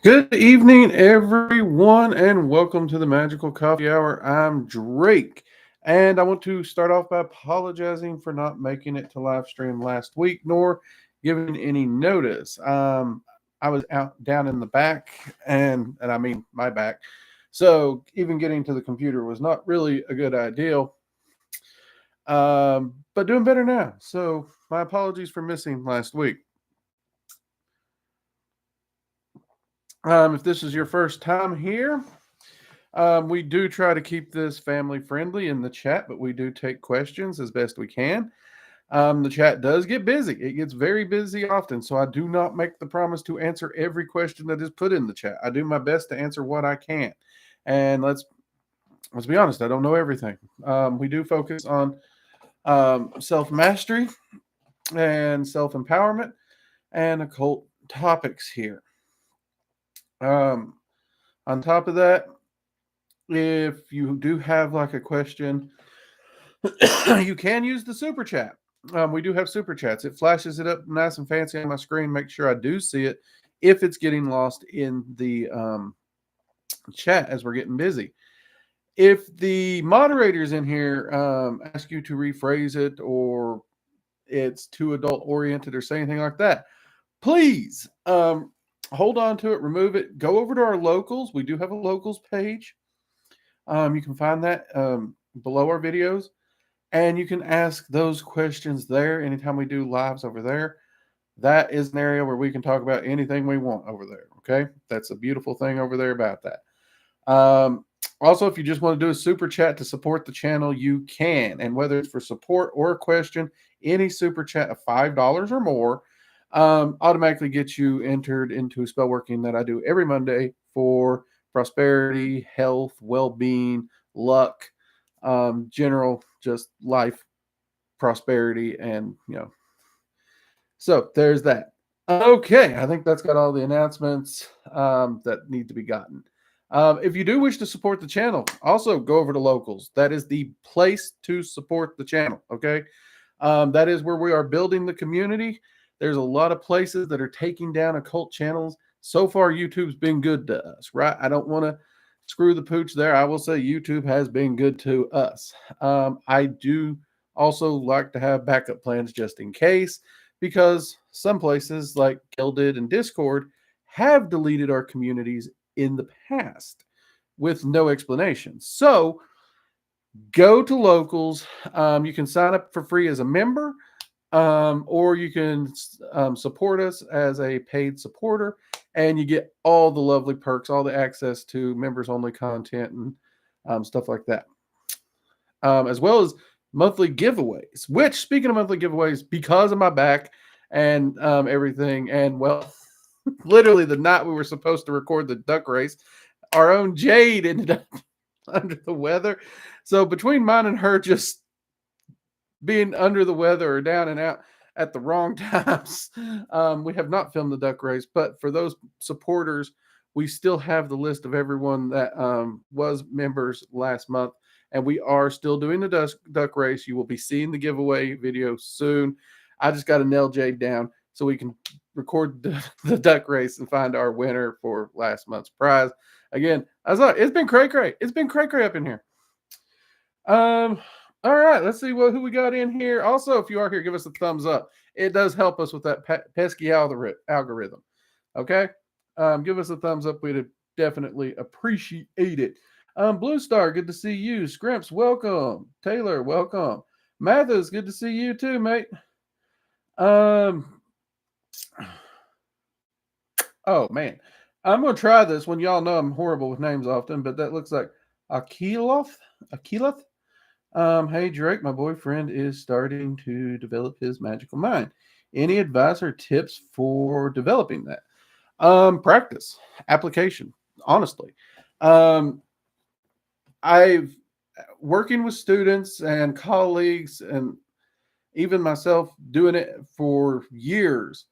Good evening, everyone, and welcome to the Magical Coffee Hour. I'm Drake, and I want to start off by apologizing for not making it to live stream last week, nor giving any notice. I was out down in the back, and I mean my back, so even getting to the computer was not really a good idea. But doing better now. So my apologies for missing last week. If this is your first time here, we do try to keep this family friendly in the chat, but we do take questions as best we can. The chat does get busy. It gets very busy often, so I do not make the promise to answer every question that is put in the chat. I do my best to answer what I can. And let's be honest, I don't know everything. We do focus on self-mastery and self-empowerment and occult topics here. On top of that, if you do have like a question, you can use the super chat. We do have super chats. It flashes it up nice and fancy on my screen. Make sure I do see it if it's getting lost in the chat as we're getting busy. If the moderators in here ask you to rephrase it or it's too adult oriented or say anything like that, please hold on to it, remove it, go over to our locals. We do have a locals page. You can find that below our videos, and you can ask those questions there anytime we do lives over there. That is an area where we can talk about anything we want over there. Okay, that's a beautiful thing over there about that. Also, if you just want to do a super chat to support the channel, you can. And whether it's for support or a question, any super chat of $5 or more automatically gets you entered into spell working that I do every Monday for prosperity, health, well-being, luck, general just life prosperity, and so there's that. Okay, I think that's got all the announcements that need to be gotten. If you do wish to support the channel, also go over to locals. That is the place to support the channel. Okay, that is where we are building the community. There's a lot of places that are taking down occult channels. So far, YouTube's been good to us, right? I don't want to screw the pooch there. I will say YouTube has been good to us. I do also like to have backup plans just in case, because some places like Gilded and Discord have deleted our communities in the past with no explanation. So go to locals. You can sign up for free as a member, or you can support us as a paid supporter, and you get all the lovely perks, all the access to members only content and stuff like that, as well as monthly giveaways. Which, speaking of monthly giveaways, because of my back and everything, and well, literally the night we were supposed to record the duck race, our own Jade ended up under the weather. So between mine and her just being under the weather or down and out at the wrong times, we have not filmed the duck race. But for those supporters, we still have the list of everyone that was members last month, and we are still doing the duck race. You will be seeing the giveaway video soon. I just got to nail Jade down so we can record the duck race and find our winner for last month's prize. Again, it's been cray. It's been cray up in here. All right, let's see who we got in here. Also, if you are here, give us a thumbs up. It does help us with that pesky algorithm. Okay? Give us a thumbs up. We'd definitely appreciate it. Blue Star, good to see you. Scrimps, welcome. Taylor, welcome. Mathis, good to see you too, mate. Oh, man. I'm going to try this one. Y'all know I'm horrible with names often, but that looks like Akiloth. Hey, Drake, my boyfriend is starting to develop his magical mind. Any advice or tips for developing that? Practice, application, honestly. I've working with students and colleagues and even myself doing it for years.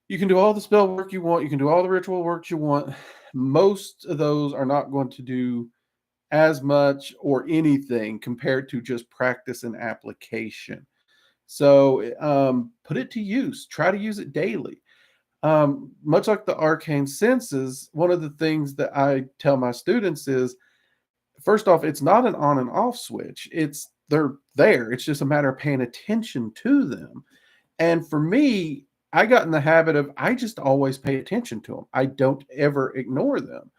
You can do all the spell work you want. You can do all the ritual work you want. Most of those are not going to do as much or anything compared to just practice and application. So put it to use. Try to use it daily. Much like the arcane senses, one of the things that I tell my students is, first off, it's not an on and off switch. They're there. It's just a matter of paying attention to them. And for me, I got in the habit of I just always pay attention to them. I don't ever ignore them.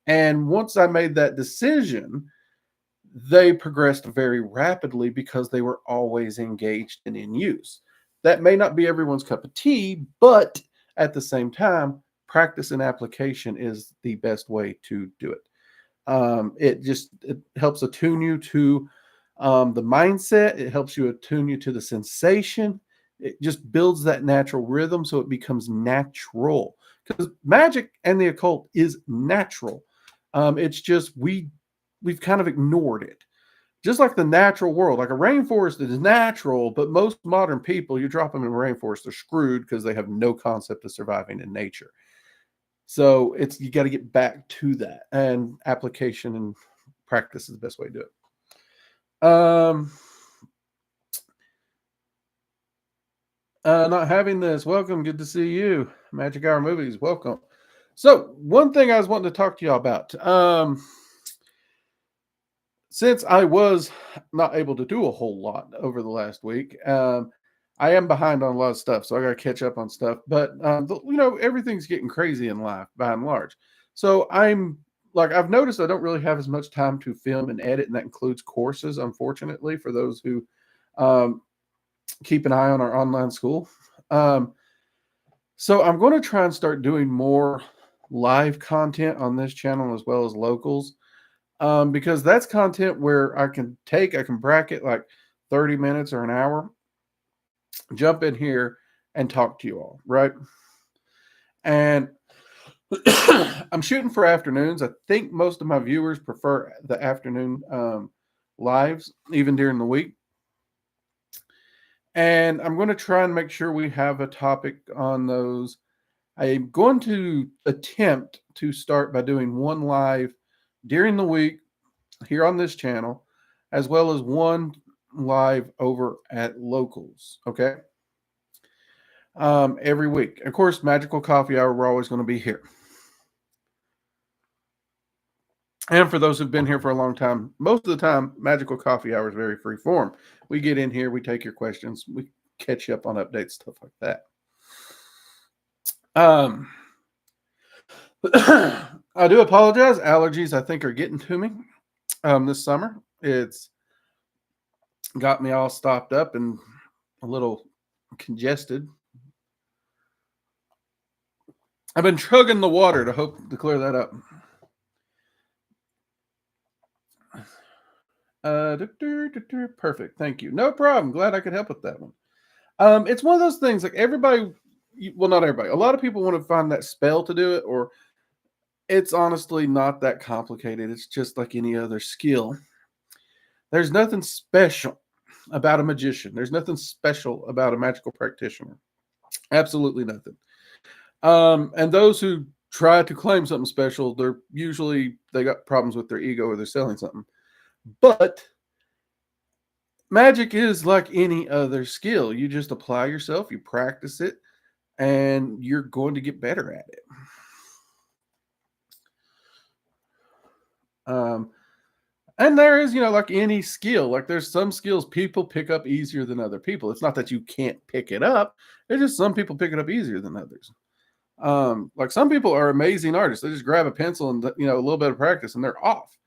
And once I made that decision, they progressed very rapidly because they were always engaged and in use. That may not be everyone's cup of tea, but at the same time, practice and application is the best way to do it. It helps attune you to the mindset. It helps you attune you to the sensation. It just builds that natural rhythm so it becomes natural. Because magic and the occult is natural. It's just we've kind of ignored it. Just like the natural world, like a rainforest is natural, but most modern people, you drop them in a rainforest, they're screwed because they have no concept of surviving in nature. So you got to get back to that, and application and practice is the best way to do it. Not having this. Welcome. Good to see you. Magic Hour Movies. Welcome. So one thing I was wanting to talk to y'all about. Since I was not able to do a whole lot over the last week, I am behind on a lot of stuff, so I got to catch up on stuff. But everything's getting crazy in life by and large. So I've noticed I don't really have as much time to film and edit, and that includes courses, unfortunately, for those who keep an eye on our online school. So I'm going to try and start doing more live content on this channel as well as locals. Because that's content where I can bracket like 30 minutes or an hour, jump in here and talk to you all, right? And I'm shooting for afternoons. I think most of my viewers prefer the afternoon lives, even during the week. And I'm going to try and make sure we have a topic on those. I'm going to attempt to start by doing one live during the week here on this channel, as well as one live over at locals. Okay. Every week. Of course, Magickal Coffee Hour, we're always going to be here. And for those who've been here for a long time, most of the time, Magickal Coffee Hour is very free form. We get in here, we take your questions, we catch you up on updates, stuff like that. I do apologize. Allergies, I think, are getting to me this summer. It's got me all stopped up and a little congested. I've been chugging the water to hope to clear that up. Perfect. Thank you. No problem. Glad I could help with that one. It's one of those things like everybody, well, not everybody. A lot of people want to find that spell to do it, or it's honestly not that complicated. It's just like any other skill. There's nothing special about a magician. There's nothing special about a magical practitioner. Absolutely nothing. And those who try to claim something special, they got problems with their ego, or they're selling something. But magic is like any other skill. You just apply yourself, you practice it, and you're going to get better at it. And there is, like any skill, like there's some skills people pick up easier than other people. It's not that you can't pick it up. It's just some people pick it up easier than others. Like some people are amazing artists. They just grab a pencil and, a little bit of practice and they're off.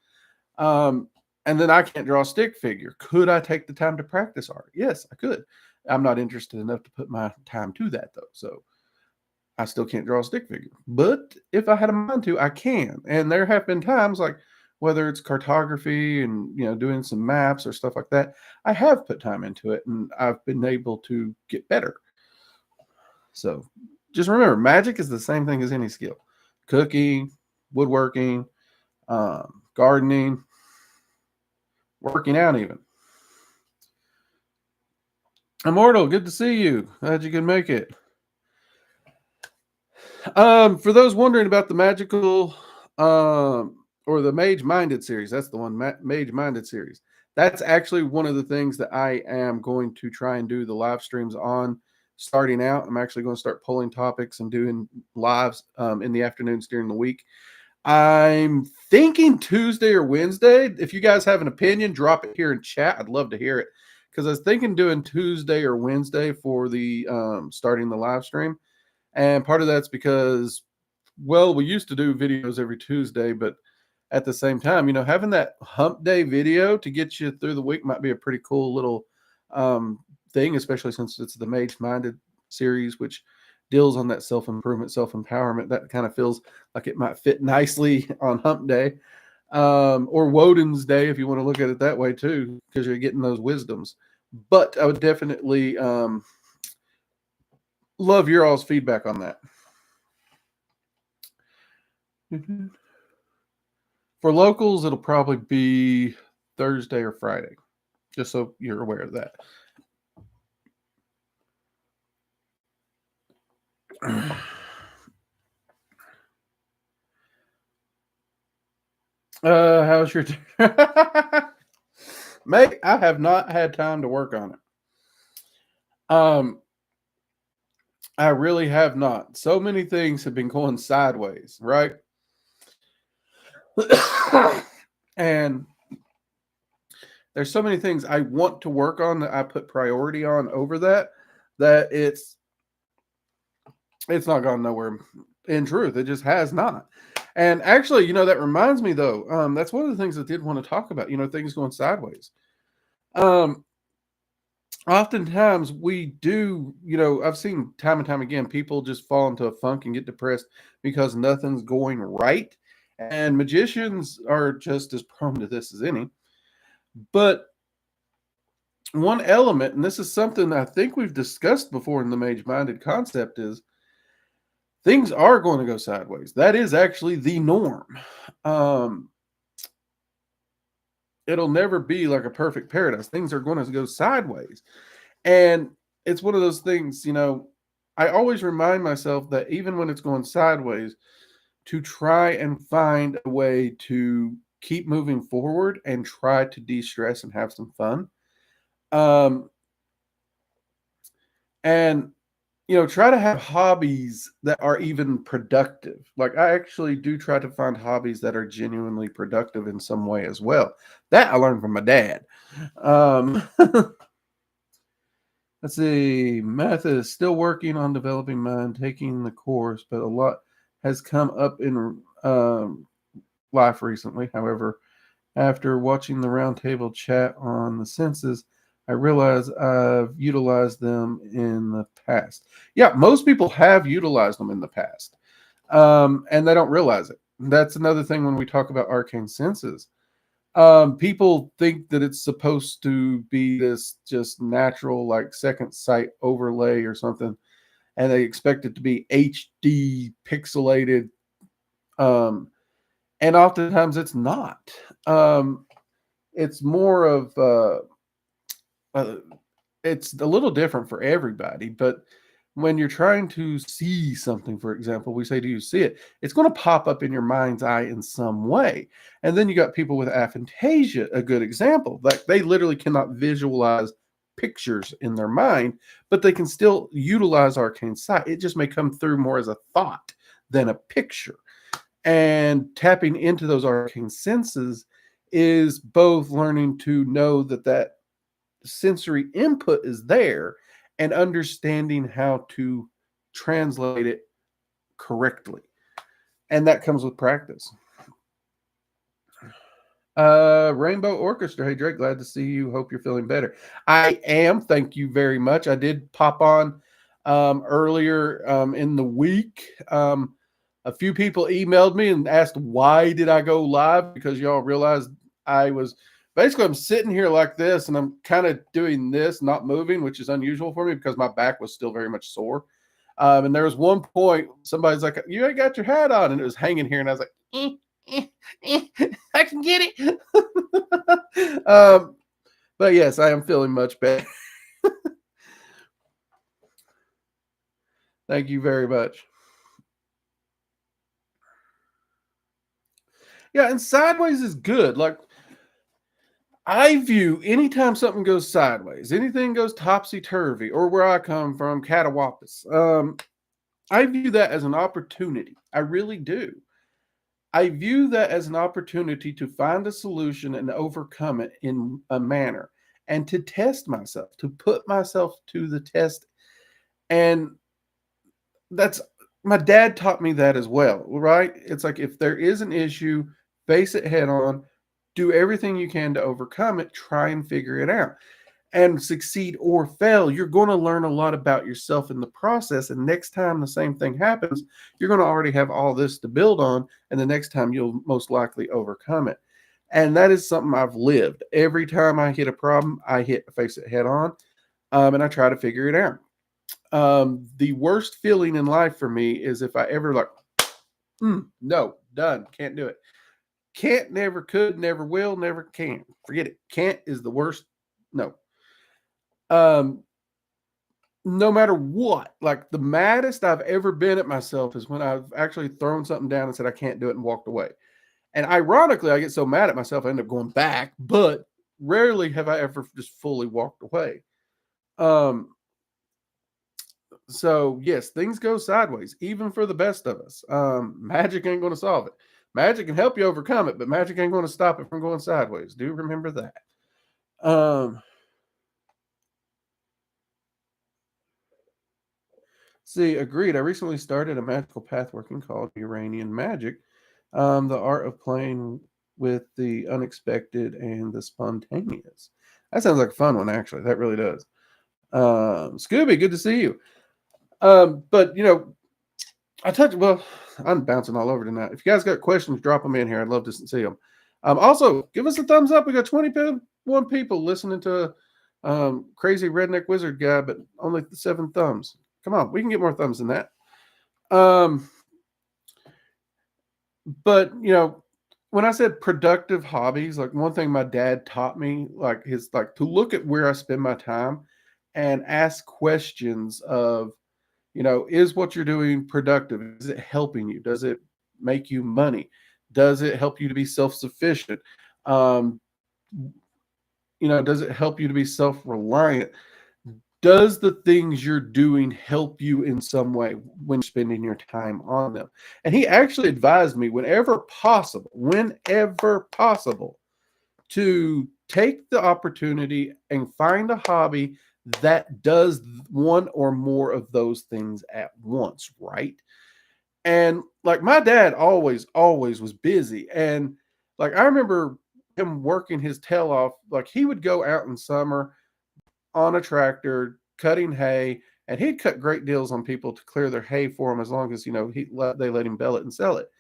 And then I can't draw a stick figure. Could I take the time to practice art? Yes, I could. I'm not interested enough to put my time to that though. So I still can't draw a stick figure. But if I had a mind to, I can. And there have been times like, whether it's cartography and, doing some maps or stuff like that, I have put time into it and I've been able to get better. So just remember, magic is the same thing as any skill. Cooking, woodworking, gardening, working out even. Immortal, good to see you. Glad you can make it. For those wondering about the magical... or the Mage Minded series. That's the one, Mage Minded series. That's actually one of the things that I am going to try and do the live streams on, starting out. I'm actually going to start pulling topics and doing lives in the afternoons during the week. I'm thinking Tuesday or Wednesday. If you guys have an opinion, drop it here in chat. I'd love to hear it, because I was thinking doing Tuesday or Wednesday for the starting the live stream. And part of that's because, well, we used to do videos every Tuesday, but at the same time, having that hump day video to get you through the week might be a pretty cool little thing, especially since it's the Mage Minded series, which deals on that self-improvement, self-empowerment. That kind of feels like it might fit nicely on hump day, or Woden's day, if you want to look at it that way too, because you're getting those wisdoms. But I would definitely love your all's feedback on that. For locals, it'll probably be Thursday or Friday, just so you're aware of that. How's your mate? I have not had time to work on it. I really have not. So many things have been going sideways, right? And there's so many things I want to work on that I put priority on over that it's not gone nowhere. In truth, it just has not. And actually, that reminds me though, that's one of the things I did want to talk about, things going sideways. Oftentimes we do, I've seen time and time again, people just fall into a funk and get depressed because nothing's going right. And magicians are just as prone to this as any. But one element, and this is something I think we've discussed before in the mage-minded concept, is things are going to go sideways. That is actually the norm. It'll never be like a perfect paradise. Things are going to go sideways. And it's one of those things, I always remind myself that even when it's going sideways, to try and find a way to keep moving forward and try to de-stress and have some fun. And try to have hobbies that are even productive. Like, I actually do try to find hobbies that are genuinely productive in some way as well. That I learned from my dad. Let's see. Math is still working on developing mine, taking the course, but a lot has come up in life recently. However, after watching the roundtable chat on the senses, I realize I've utilized them in the past. Yeah, most people have utilized them in the past, and they don't realize it. That's another thing when we talk about arcane senses. People think that it's supposed to be this just natural, like second sight overlay or something, and they expect it to be HD pixelated. And oftentimes it's not. It's more of it's a little different for everybody, but when you're trying to see something, for example, we say, do you see it? It's going to pop up in your mind's eye in some way. And then you got people with aphantasia, a good example. Like, they literally cannot visualize pictures in their mind, but they can still utilize arcane sight. It just may come through more as a thought than a picture. And tapping into those arcane senses is both learning to know that sensory input is there and understanding how to translate it correctly. And that comes with practice. Rainbow Orchestra. Hey, Drake, glad to see you. Hope you're feeling better. I am. Thank you very much. I did pop on earlier in the week. A few people emailed me and asked, why did I go live? Because y'all realized I'm sitting here like this and I'm kind of doing this, not moving, which is unusual for me because my back was still very much sore. And there was one point, somebody's like, you ain't got your hat on. And it was hanging here. And I was like, I can get it. But yes, I am feeling much better. Thank you very much. Yeah, and sideways is good. Like, I view anytime something goes sideways, anything goes topsy-turvy, or where I come from, catawampus, I view that as an opportunity. I really do. I view that as an opportunity to find a solution and overcome it in a manner and to test myself, to put myself to the test. And that's my dad taught me that as well, right? It's like if there is an issue, face it head on, do everything you can to overcome it, try and figure it out. And succeed or fail, you're going to learn a lot about yourself in the process. And next time the same thing happens, you're going to already have all this to build on. And the next time you'll most likely overcome it. And that is something I've lived. Every time I hit a problem, I face it head on, and I try to figure it out. The worst feeling in life for me is if I ever like, no, done, can't do it. Can't, never could, never will, never can. Forget it. Can't is the worst. No. No matter what, like the maddest I've ever been at myself is when I've actually thrown something down and said I can't do it and walked away. And ironically, I get so mad at myself, I end up going back, but rarely have I ever just fully walked away. So yes, things go sideways, even for the best of us. Magic ain't going to solve it. Magic can help you overcome it, but magic ain't going to stop it from going sideways. Do remember that. See, agreed. I recently started a magical path working called Uranian Magic, the art of playing with the unexpected and the spontaneous. That sounds like a fun one, actually. That really does. Scooby, good to see you. But I'm bouncing all over tonight. If you guys got questions, drop them in here. I'd love to see them. Also, give us a thumbs up. We got 21 people listening to crazy redneck wizard guy, but only 7 thumbs. Come on, we can get more thumbs than that. But when I said productive hobbies, like one thing my dad taught me, like to look at where I spend my time and ask questions of, is what you're doing productive? Is it helping you? Does it make you money? Does it help you to be self-sufficient? Does it help you to be self-reliant? Does the things you're doing help you in some way when spending your time on them? And he actually advised me whenever possible, to take the opportunity and find a hobby that does one or more of those things at once, right? And like my dad always was busy. And like I remember him working his tail off. Like he would go out in summer on a tractor cutting hay, and he'd cut great deals on people to clear their hay for him as long as they let him bale it and sell it.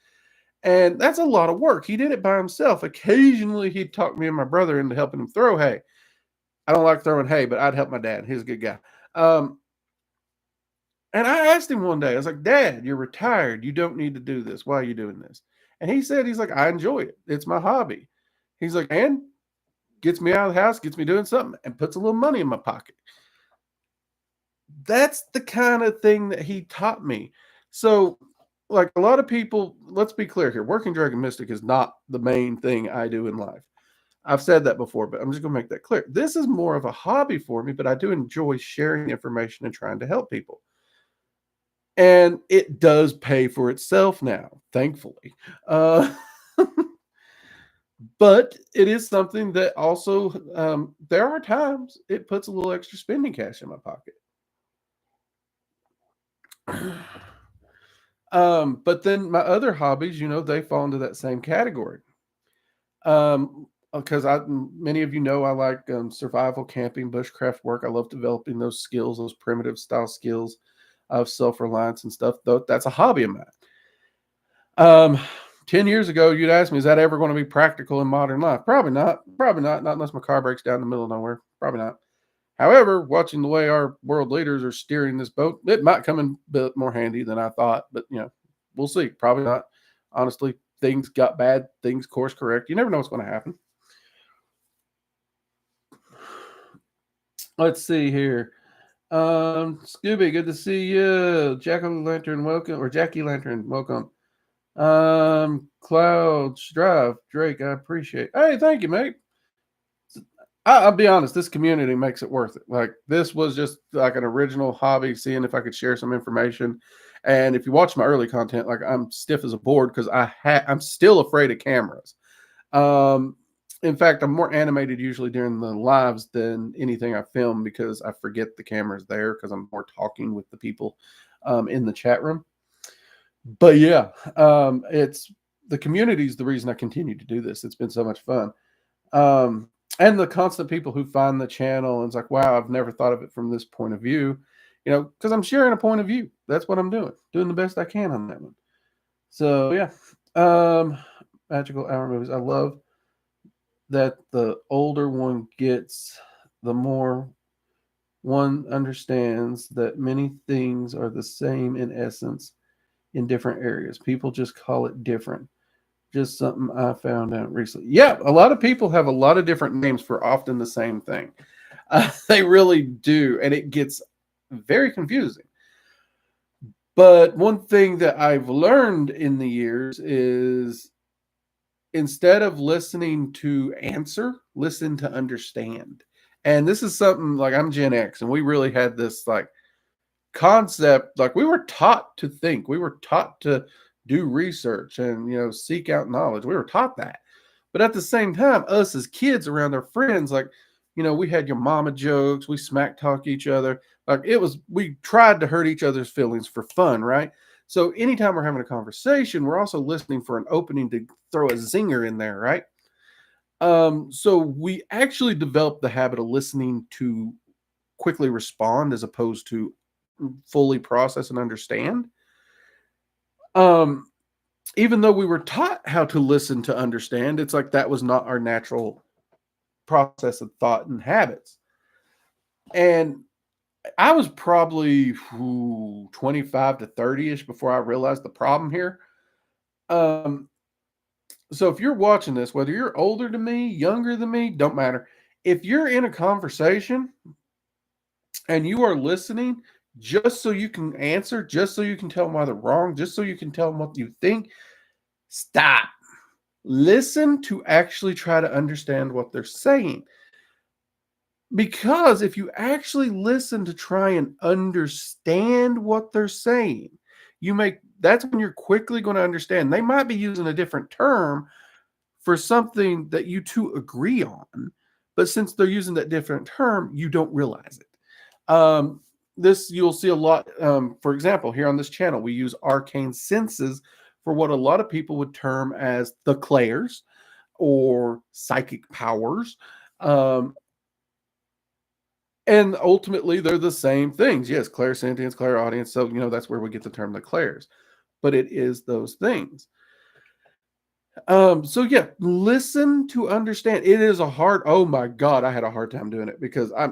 And that's a lot of work. He did it by himself. Occasionally he'd talk me and my brother into helping him throw hay. I don't like throwing hay, but I'd help my dad. He's a good guy. And I asked him one day, I was like, Dad, you're retired. You don't need to do this. Why are you doing this? And he's like, I enjoy it. It's my hobby. He's like, and gets me out of the house, gets me doing something, and puts a little money in my pocket. That's the kind of thing that he taught me. So, like a lot of people, let's be clear here, working Dragon Mystic is not the main thing I do in life. I've said that before, but I'm just going to make that clear. This is more of a hobby for me, but I do enjoy sharing information and trying to help people. And it does pay for itself now, thankfully. But it is something that also, there are times it puts a little extra spending cash in my pocket. But then my other hobbies, they fall into that same category. Because many of you know I like survival, camping, bushcraft work. I love developing those skills, those primitive style skills of self-reliance and stuff. Though that's a hobby of mine. 10 years ago, you'd ask me, is that ever going to be practical in modern life? Probably not. Probably not. Not unless my car breaks down in the middle of nowhere. Probably not. However, watching the way our world leaders are steering this boat, it might come in a bit more handy than I thought. But, we'll see. Probably not. Honestly, things got bad. Things course correct. You never know what's going to happen. Let's see here. Scooby, good to see you. Jack-o'-lantern, welcome. Or Jackie Lantern, welcome. Cloud Strive, Drake, I appreciate. Hey, thank you, mate. I'll be honest, this community makes it worth it. Like, this was just like an original hobby, seeing if I could share some information. And if you watch my early content, like, I'm stiff as a board because I'm still afraid of cameras. Um, in fact, I'm more animated usually during the lives than anything I film because I forget the camera's there because I'm more talking with the people in the chat room. But yeah, it's the community is the reason I continue to do this. It's been so much fun. And the constant people who find the channel and it's like, wow, I've never thought of it from this point of view, because I'm sharing a point of view. That's what I'm doing the best I can on that one. So yeah, magical hour movies. I love that the older one gets, the more one understands that many things are the same in essence in different areas. People just call it different. Just something I found out recently. Yeah, a lot of people have a lot of different names for often the same thing. They really do, and it gets very confusing. But one thing that I've learned in the years is instead of listening to answer, listen to understand. And this is something like, I'm Gen X, and we really had this like concept, like we were taught to think, we were taught to do research and seek out knowledge. We were taught that. But at the same time, us as kids around our friends, like, we had your mama jokes, we smack talk each other. Like, we tried to hurt each other's feelings for fun, right? So anytime we're having a conversation, we're also listening for an opening to throw a zinger in there, right? So we actually developed the habit of listening to quickly respond as opposed to fully process and understand. Even though we were taught how to listen to understand, it's like that was not our natural process of thought and habits. And I was probably 25 to 30-ish before I realized the problem here. So if you're watching this, whether you're older than me, younger than me, don't matter. If you're in a conversation and you are listening just so you can answer, just so you can tell them why they're wrong, just so you can tell them what you think, stop. Listen to actually try to understand what they're saying. Because if you actually listen to try and understand what they're saying, that's when you're quickly going to understand. They might be using a different term for something that you two agree on, but since they're using that different term, you don't realize it. This you'll see a lot. For example, here on this channel, we use arcane senses for what a lot of people would term as the clairs or psychic powers. And ultimately, they're the same things. Yes, clairsentience, clairaudience. So, that's where we get the term the clairs. But it is those things. So yeah, listen to understand. It is oh my God, I had a hard time doing it because I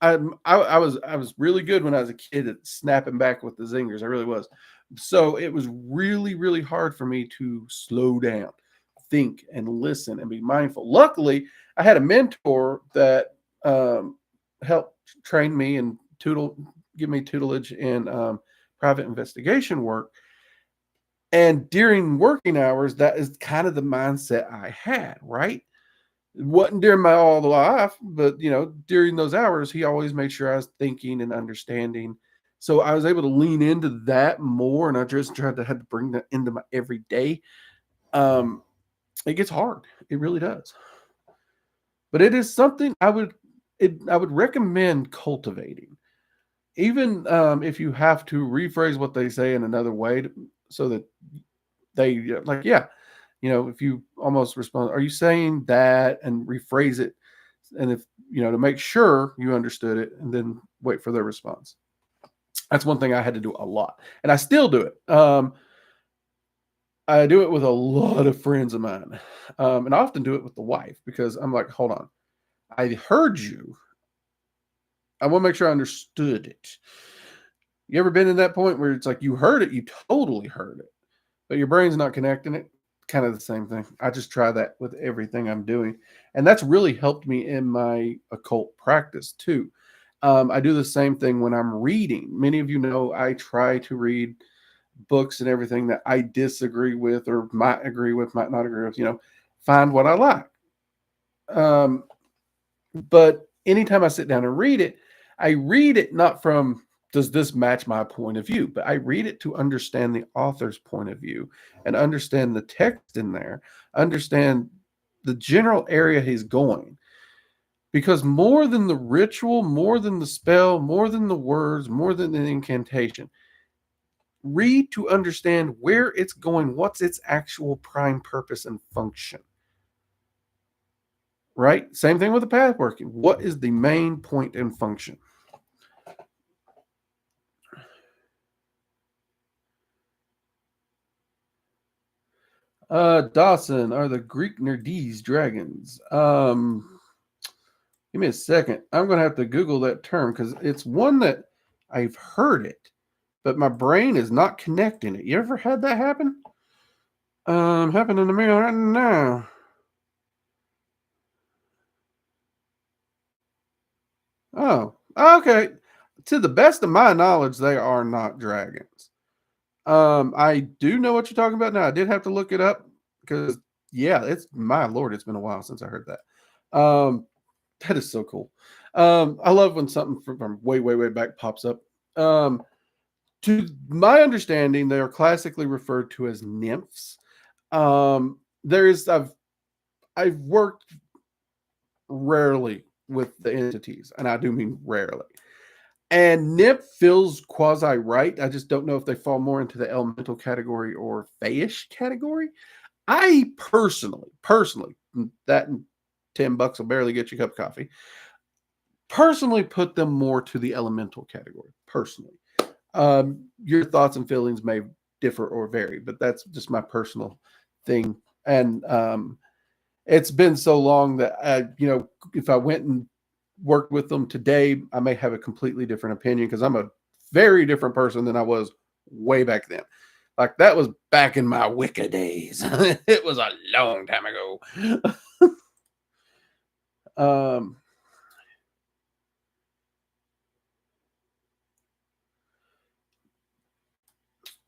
was really good when I was a kid at snapping back with the zingers. I really was. So it was really, really hard for me to slow down, think and listen and be mindful. Luckily, I had a mentor that helped train me and give me tutelage in private investigation work. And during working hours, that is kind of the mindset I had, right? It wasn't during my all the life, but during those hours, he always made sure I was thinking and understanding. So I was able to lean into that more, and I just had to bring that into my everyday. It gets hard. It really does. But it is something I would recommend cultivating. Even if you have to rephrase what they say in another way so that they like, yeah, if you almost respond, are you saying that, and rephrase it, and if to make sure you understood it, and then wait for their response. That's one thing I had to do a lot, and I still do it. I do it with a lot of friends of mine, and I often do it with the wife because I'm like, hold on, I heard you. I want to make sure I understood it. You ever been in that point where it's like you heard it, you totally heard it, but your brain's not connecting it? Kind of the same thing. I just try that with everything I'm doing. And that's really helped me in my occult practice too. I do the same thing when I'm reading. Many of you know I try to read books and everything that I disagree with or might agree with, might not agree with, find what I like. But anytime I sit down and read it, I read it not from, does this match my point of view? But I read it to understand the author's point of view and understand the text in there, understand the general area he's going. Because more than the ritual, more than the spell, more than the words, more than the incantation, read to understand where it's going, what's its actual prime purpose and function. Right? Same thing with the path working. What is the main point and function? Dawson, are the Greek Nerdees dragons? Give me a second. I'm going to have to Google that term because it's one that I've heard it, but my brain is not connecting it. You ever had that happen? Happening to me right now. Oh, okay. To the best of my knowledge, they are not dragons. I do know what you're talking about now. I did have to look it up because, yeah, it's my lord, it's been a while since I heard that. That is so cool. I love when something from way, way, way back pops up. To my understanding, they are classically referred to as nymphs. I've worked rarely with the entities, and I do mean rarely. And nymph feels quasi right. I just don't know if they fall more into the elemental category or fayish category. I personally, that and $10 will barely get you a cup of coffee. Personally, put them more to the elemental category. Personally, your thoughts and feelings may differ or vary, but that's just my personal thing. And it's been so long that if I went and worked with them today, I may have a completely different opinion because I'm a very different person than I was way back then. Like that was back in my Wicca days. It was a long time ago.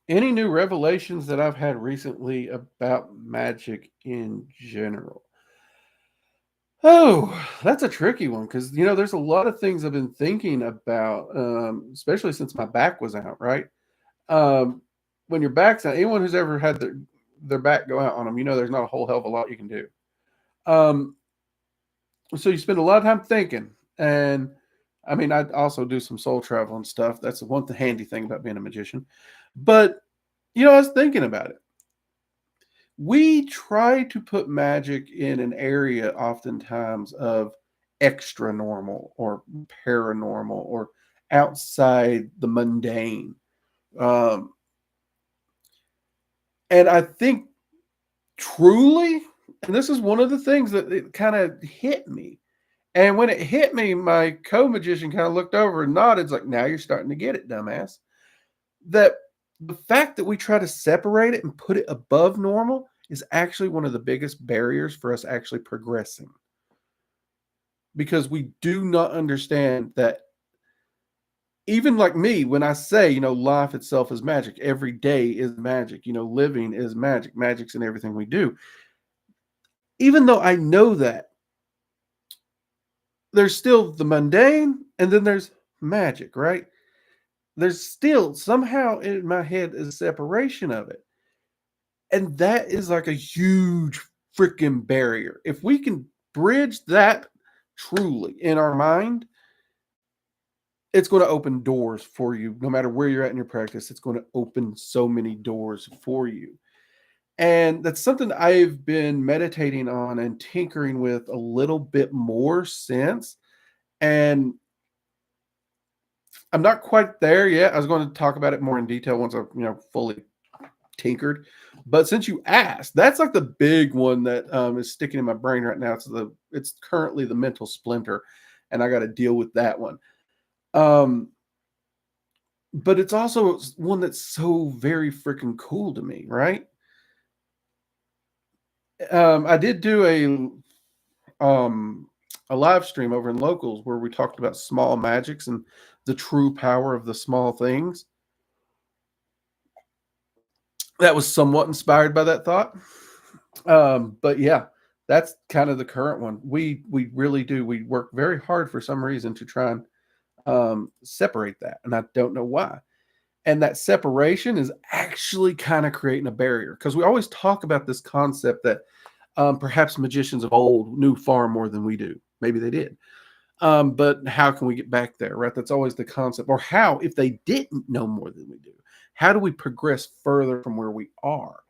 Any new revelations that I've had recently about magic in general? Oh, that's a tricky one because there's a lot of things I've been thinking about, especially since my back was out. Right, when your back's out, anyone who's ever had their back go out on them, there's not a whole hell of a lot you can do. So you spend a lot of time thinking, and I mean, I also do some soul travel and stuff. That's the handy thing about being a magician. But I was thinking about it. We try to put magic in an area oftentimes of extra normal or paranormal or outside the mundane. And I think truly, and this is one of the things that it kind of hit me. And when it hit me, my co-magician kind of looked over and nodded. It's like, now you're starting to get it, dumbass. That the fact that we try to separate it and put it above normal is actually one of the biggest barriers for us actually progressing. Because we do not understand that even like me, when I say, life itself is magic, every day is magic, living is magic, magic's in everything we do. Even though I know that, there's still the mundane and then there's magic, right? There's still somehow in my head a separation of it. And that is like a huge freaking barrier. If we can bridge that truly in our mind, it's going to open doors for you. No matter where you're at in your practice, it's going to open so many doors for you. And that's something I've been meditating on and tinkering with a little bit more since. And I'm not quite there yet. I was going to talk about it more in detail once I've, fully tinkered. But since you asked, that's like the big one that is sticking in my brain right now. It's currently the mental splinter, and I got to deal with that one. But it's also one that's so very freaking cool to me, right? I did do a live stream over in Locals where we talked about small magics and the true power of the small things. That was somewhat inspired by that thought. But yeah, That's kind of the current one. We really do. We work very hard for some reason to try and separate that, and I don't know why. And that separation is actually kind of creating a barrier, because we always talk about this concept that perhaps magicians of old knew far more than we do. Maybe they did. But how can we get back there, right? That's always the concept. Or how, if they didn't know more than we do, how do we progress further from where we are?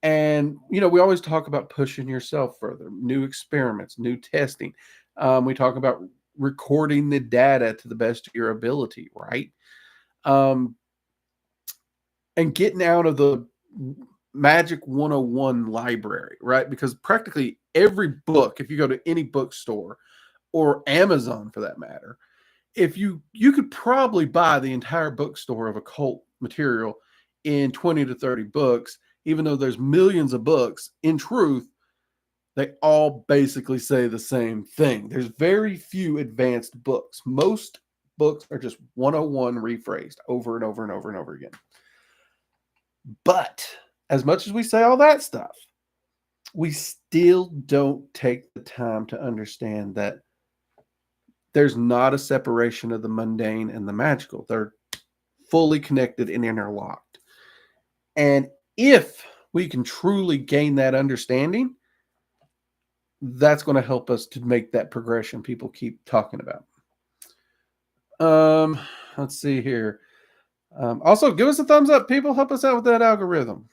And, we always talk about pushing yourself further, new experiments, new testing. We talk about recording the data to the best of your ability, right? And getting out of the Magic 101 library, right? Because practically every book, if you go to any bookstore or Amazon for that matter, if you could probably buy the entire bookstore of occult material in 20 to 30 books, even though there's millions of books. In truth, they all basically say the same thing. There's very few advanced books. Most books are just 101 rephrased over and over and over and over again. But as much as we say all that stuff, we still don't take the time to understand that there's not a separation of the mundane and the magical. They're fully connected and interlocked. And if we can truly gain that understanding, that's going to help us to make that progression people keep talking about. Let's see here. Also, give us a thumbs up, people. Help us out with that algorithm.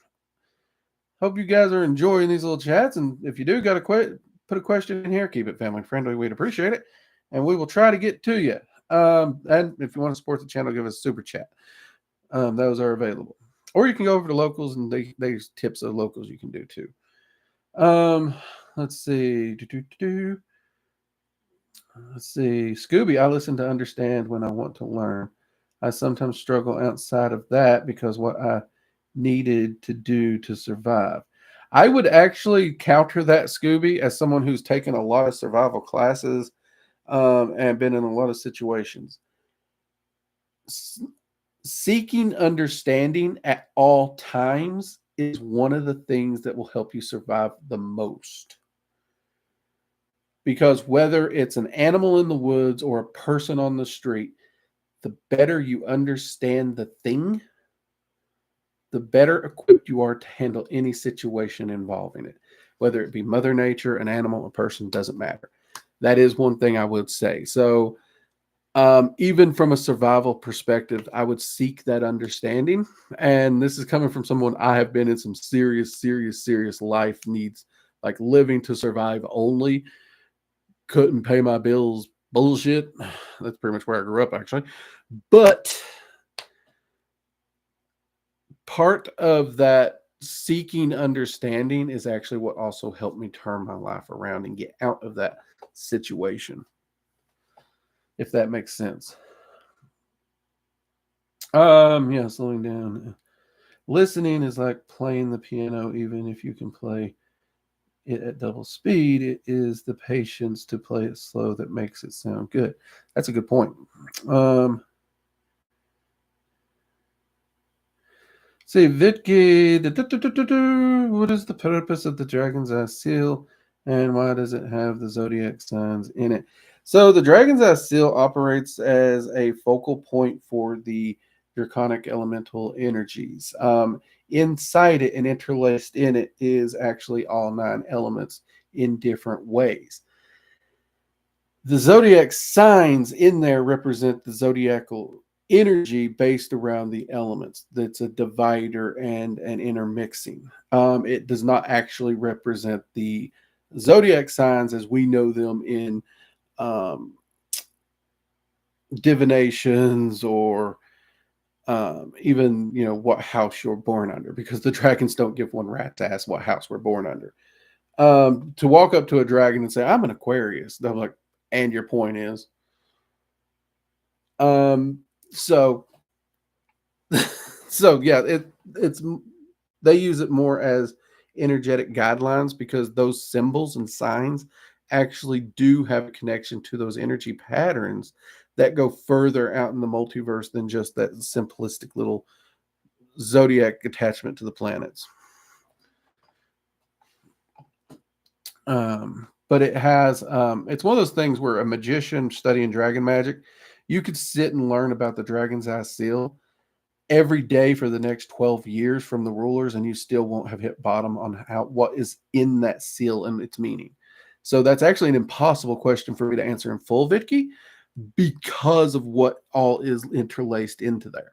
Hope you guys are enjoying these little chats. And if you do got put a question in here, keep it family friendly. We'd appreciate it. And we will try to get to you. And if you want to support the channel, give us a super chat. Those are available. Or you can go over to locals, and there's tips of locals you can do too. Let's see. Let's see. Scooby, I listen to understand when I want to learn. I sometimes struggle outside of that because what I needed to do to survive. I would actually counter that, Scooby, as someone who's taken a lot of survival classes and been in a lot of situations. Seeking understanding at all times is one of the things that will help you survive the most. Because whether it's an animal in the woods or a person on the street, the better you understand the thing, the better equipped you are to handle any situation involving it. Whether it be Mother Nature, an animal, a person, doesn't matter. That is one thing I would say. So even from a survival perspective, I would seek that understanding. And this is coming from someone, I have been in some serious life needs, like living to survive only. Couldn't pay my bills bullshit. That's pretty much where I grew up, actually. But part of that seeking understanding is actually what also helped me turn my life around and get out of that situation, if that makes sense. Yeah, slowing down. Listening is like playing the piano. Even if you can play it at double speed, it is the patience to play it slow that makes it sound good. That's a good point. Say, Vitki, what is the purpose of the Dragon's Eye seal, and why does it have the zodiac signs in it? So the Dragon's Eye seal operates as a focal point for the draconic elemental energies. Inside it and interlaced in it is actually all 9 elements in different ways. The zodiac signs in there represent the zodiacal energy based around the elements. That's a divider and an intermixing. It does not actually represent the zodiac signs as we know them in divinations or even what house you're born under, because the dragons don't give one rat's ass what house we're born under. To walk up to a dragon and say, I'm an Aquarius, they're like, and your point is? So yeah, it's they use it more as energetic guidelines, because those symbols and signs actually do have a connection to those energy patterns that go further out in the multiverse than just that simplistic little zodiac attachment to the planets. But it has it's one of those things where a magician studying dragon magic, you could sit and learn about the dragon's eye seal every day for the next 12 years from the rulers, and you still won't have hit bottom on what is in that seal and its meaning. So that's actually an impossible question for me to answer in full, Vitki, because of what all is interlaced into there.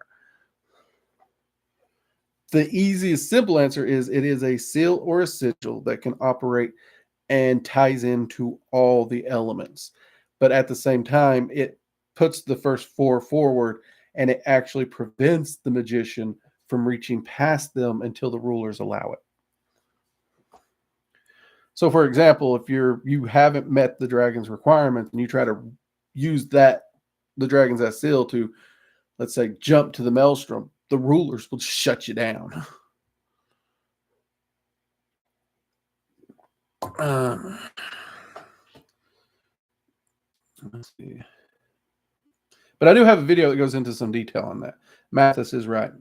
The easiest simple answer is it is a seal or a sigil that can operate and ties into all the elements. But at the same time, it puts the first four forward, and it actually prevents the magician from reaching past them until the rulers allow it. So, for example, if you haven't met the dragon's requirements and you try to use the dragon's eye seal to, let's say, jump to the maelstrom, the rulers will shut you down. Let's see. But I do have a video that goes into some detail on that. Mathis is right.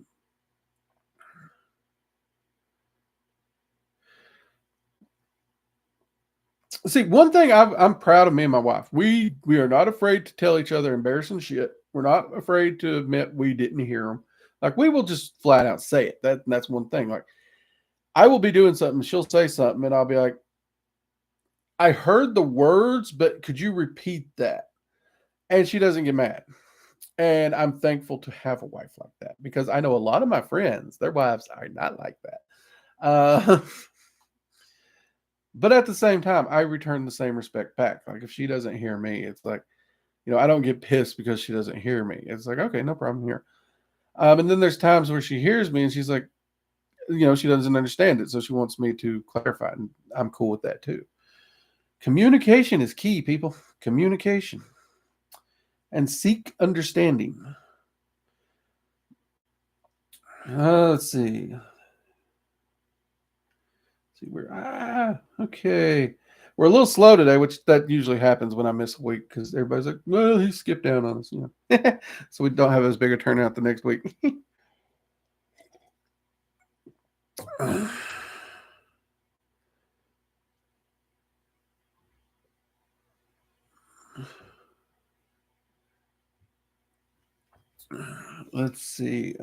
See, one thing I'm proud of me and my wife. We are not afraid to tell each other embarrassing shit. We're not afraid to admit we didn't hear them. Like, we will just flat out say it. That's one thing. Like, I will be doing something, she'll say something, and I'll be like, I heard the words, but could you repeat that? And she doesn't get mad. And I'm thankful to have a wife like that, because I know a lot of my friends, their wives are not like that. But at the same time, I return the same respect back. Like, if she doesn't hear me, it's like, I don't get pissed because she doesn't hear me. It's like, okay, no problem here. And then there's times where she hears me and she's like, she doesn't understand it. So she wants me to clarify, and I'm cool with that too. Communication is key, people. Communication. And seek understanding. Let's see. Okay. We're a little slow today, which that usually happens when I miss a week, because everybody's like, well, he skipped down on us, So we don't have as big a turnout the next week. Let's see.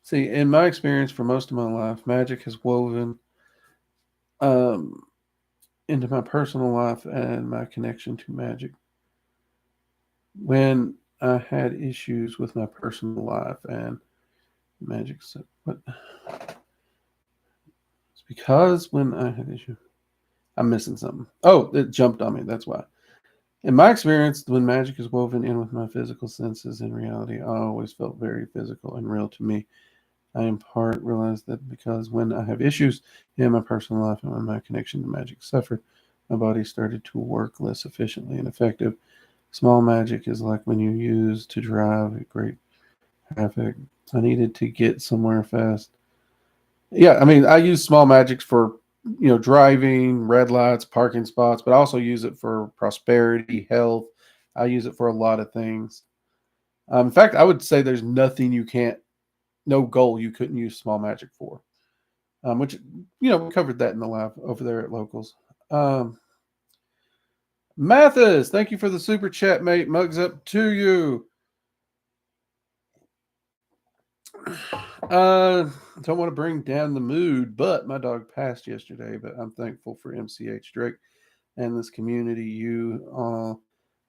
See, in my experience for most of my life, magic has woven into my personal life and my connection to magic. When I had issues with my personal life and magic, what? It's because when I had issues, I'm missing something. Oh, it jumped on me. That's why. In my experience, when magic is woven in with my physical senses in reality, I always felt very physical and real to me. I in part realized that because when I have issues in my personal life and when my connection to magic suffered, my body started to work less efficiently and effective. Small magic is like when you use to drive a great traffic. I needed to get somewhere fast. Yeah, I mean, I use small magics for, driving, red lights, parking spots, but I also use it for prosperity, health. I use it for a lot of things. In fact, I would say there's no goal you couldn't use small magic for. Which, we covered that in the live over there at Locals. Mathis, thank you for the super chat, mate. Mugs up to you. Don't want to bring down the mood, but my dog passed yesterday. But I'm thankful for MCH Drake and this community. You all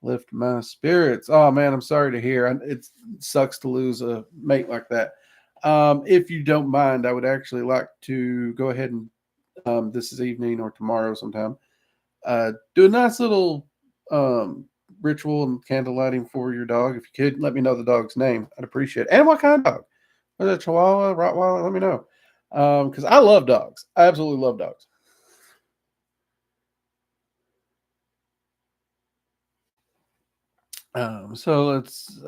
lift my spirits. Oh man, I'm sorry to hear. It sucks to lose a mate like that. If you don't mind, I would actually like to go ahead and this is evening or tomorrow sometime, do a nice little ritual and candle lighting for your dog. If you could let me know the dog's name, I'd appreciate it. And what kind of dog? Whether it's Chihuahua, Rottweiler, let me know. Because I love dogs. I absolutely love dogs. So let's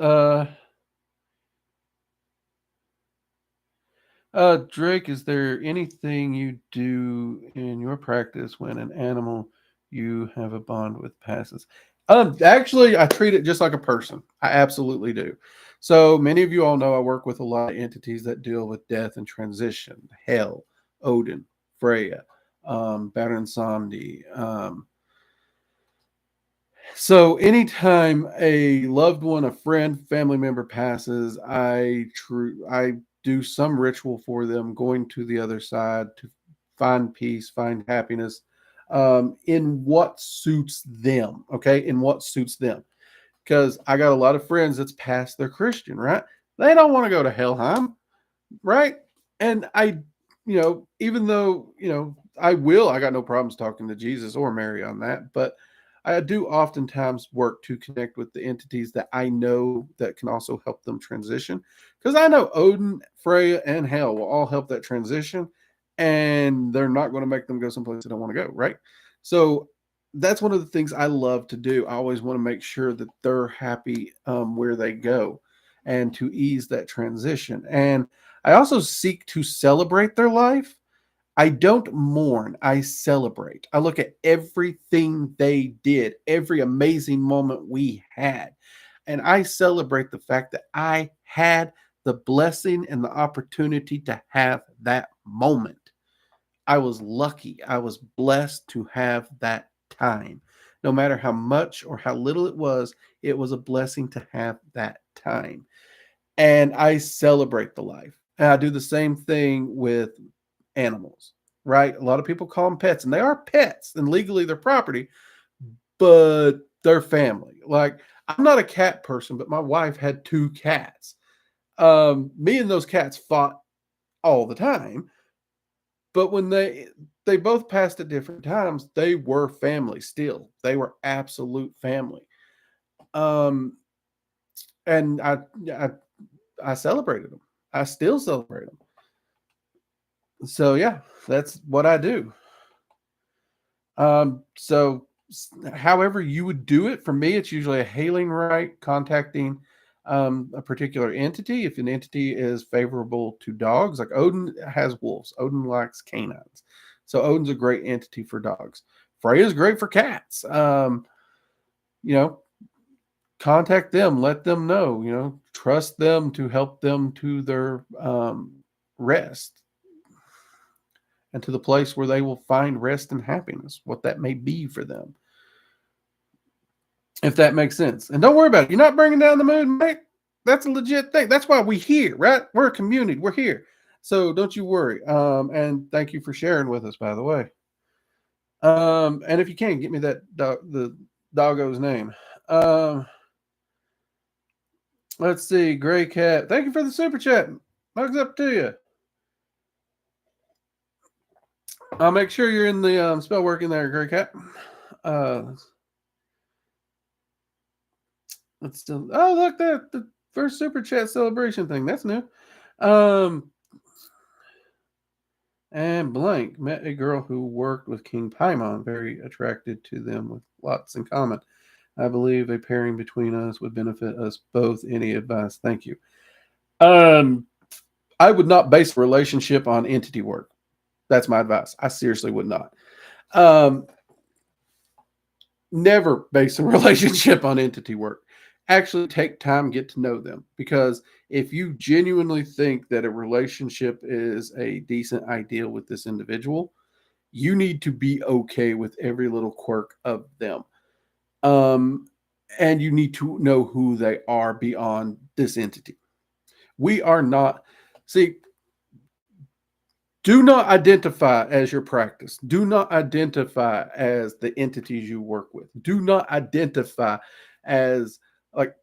Drake, is there anything you do in your practice when an animal you have a bond with passes? Actually, I treat it just like a person. I absolutely do. So many of you all know I work with a lot of entities that deal with death and transition, hell, Odin, Freya, Baron Samedi. So anytime a loved one, a friend, family member passes, I do some ritual for them, going to the other side to find peace, find happiness, in what suits them. Okay, in what suits them. Because I got a lot of friends that's past their Christian, right? They don't want to go to Helheim, right? And even though, I got no problems talking to Jesus or Mary on that, but I do oftentimes work to connect with the entities that I know that can also help them transition. Because I know Odin, Freya, and Hell will all help that transition, and they're not going to make them go someplace they don't want to go, right? So that's one of the things I love to do. I always want to make sure that they're happy where they go and to ease that transition. And I also seek to celebrate their life. I don't mourn, I celebrate. I look at everything they did, every amazing moment we had, and I celebrate the fact that I had the blessing and the opportunity to have that moment. I was lucky. I was blessed to have that time. No matter how much or how little it was a blessing to have that time. And I celebrate the life. And I do the same thing with animals, right? A lot of people call them pets, and they are pets, and legally they're property, but they're family. Like, I'm not a cat person, but my wife had two cats. Me and those cats fought all the time, but when they both passed at different times, they were family still. They were absolute family. Um, and I celebrated them. I still celebrate them. So yeah, that's what I do. So however you would do it, for me, it's usually a hailing right, contacting a particular entity. If an entity is favorable to dogs, like Odin has wolves, Odin likes canines. So Odin's a great entity for dogs. Freya's great for cats. You know, contact them, let them know, trust them to help them to their rest and to the place where they will find rest and happiness, what that may be for them. If that makes sense. And don't worry about it. You're not bringing down the moon, mate. That's a legit thing. That's why we're here, right? We're a community. We're here. So don't you worry. And thank you for sharing with us, by the way. And if you can, get me that the doggo's name. Let's see. Gray Cat. Thank you for the super chat. Hugs up to you. I'll make sure you're in the spell work in there, Gray Cat. Let's still. Oh, look, the first super chat celebration thing. That's new. And blank met a girl who worked with King Paimon. Very attracted to them with lots in common. I believe a pairing between us would benefit us both. Any advice? Thank you. I would not base a relationship on entity work. That's my advice. I seriously would not. Never base a relationship on entity work. Actually take time, get to know them. Because if you genuinely think that a relationship is a decent idea with this individual, you need to be okay with every little quirk of them. And you need to know who they are beyond this entity. We are not, see, do not identify as your practice. Do not identify as the entities you work with. Do not identify as, like,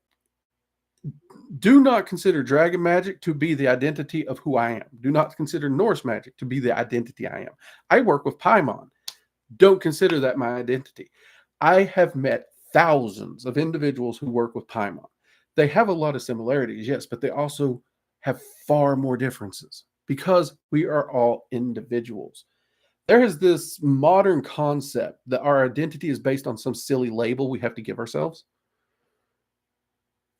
do not consider dragon magic to be the identity of who I am. Do not consider Norse magic to be the identity I am. I work with Paimon. Don't consider that my identity. I have met thousands of individuals who work with Paimon. They have a lot of similarities, yes, but they also have far more differences because we are all individuals. There is this modern concept that our identity is based on some silly label we have to give ourselves.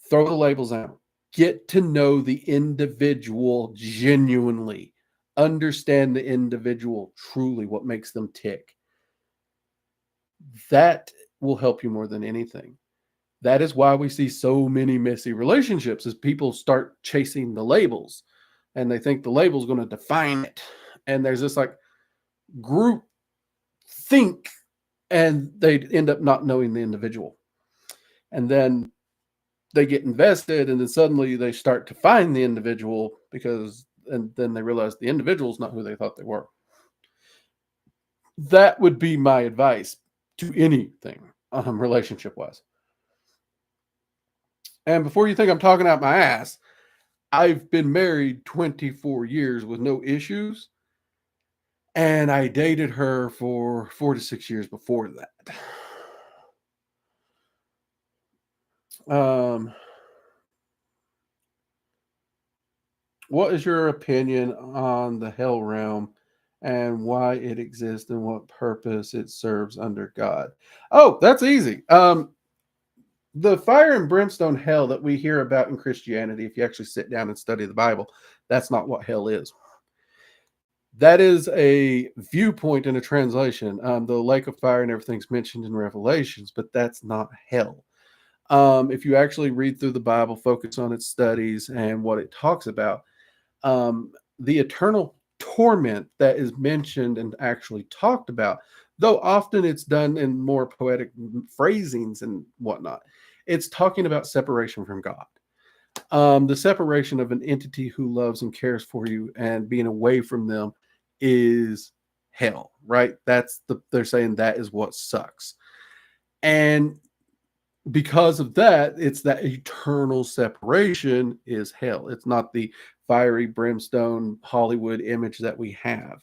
Throw the labels out. Get to know the individual genuinely. Understand the individual truly, what makes them tick. That will help you more than anything. That is why we see so many messy relationships, is people start chasing the labels and they think the label is going to define it. And there's this like group think, and they end up not knowing the individual. And then they get invested, and then suddenly they start to find the individual, and then they realize the individual is not who they thought they were. That would be my advice to anything relationship wise. And before you think I'm talking out my ass, I've been married 24 years with no issues. And I dated her for 4 to 6 years before that. What is your opinion on the hell realm and why it exists and what purpose it serves under God? Oh, that's easy. The fire and brimstone hell that we hear about in Christianity, if you actually sit down and study the Bible, that's not what hell is. That is a viewpoint in a translation. The lake of fire and everything's mentioned in Revelations, but that's not hell. If you actually read through the Bible, focus on its studies and what it talks about, the eternal torment that is mentioned and actually talked about, though often it's done in more poetic phrasings and whatnot, it's talking about separation from God. The separation of an entity who loves and cares for you and being away from them is hell, right? They're saying that is what sucks. And because of that, it's that eternal separation is hell. It's not the fiery brimstone Hollywood image that we have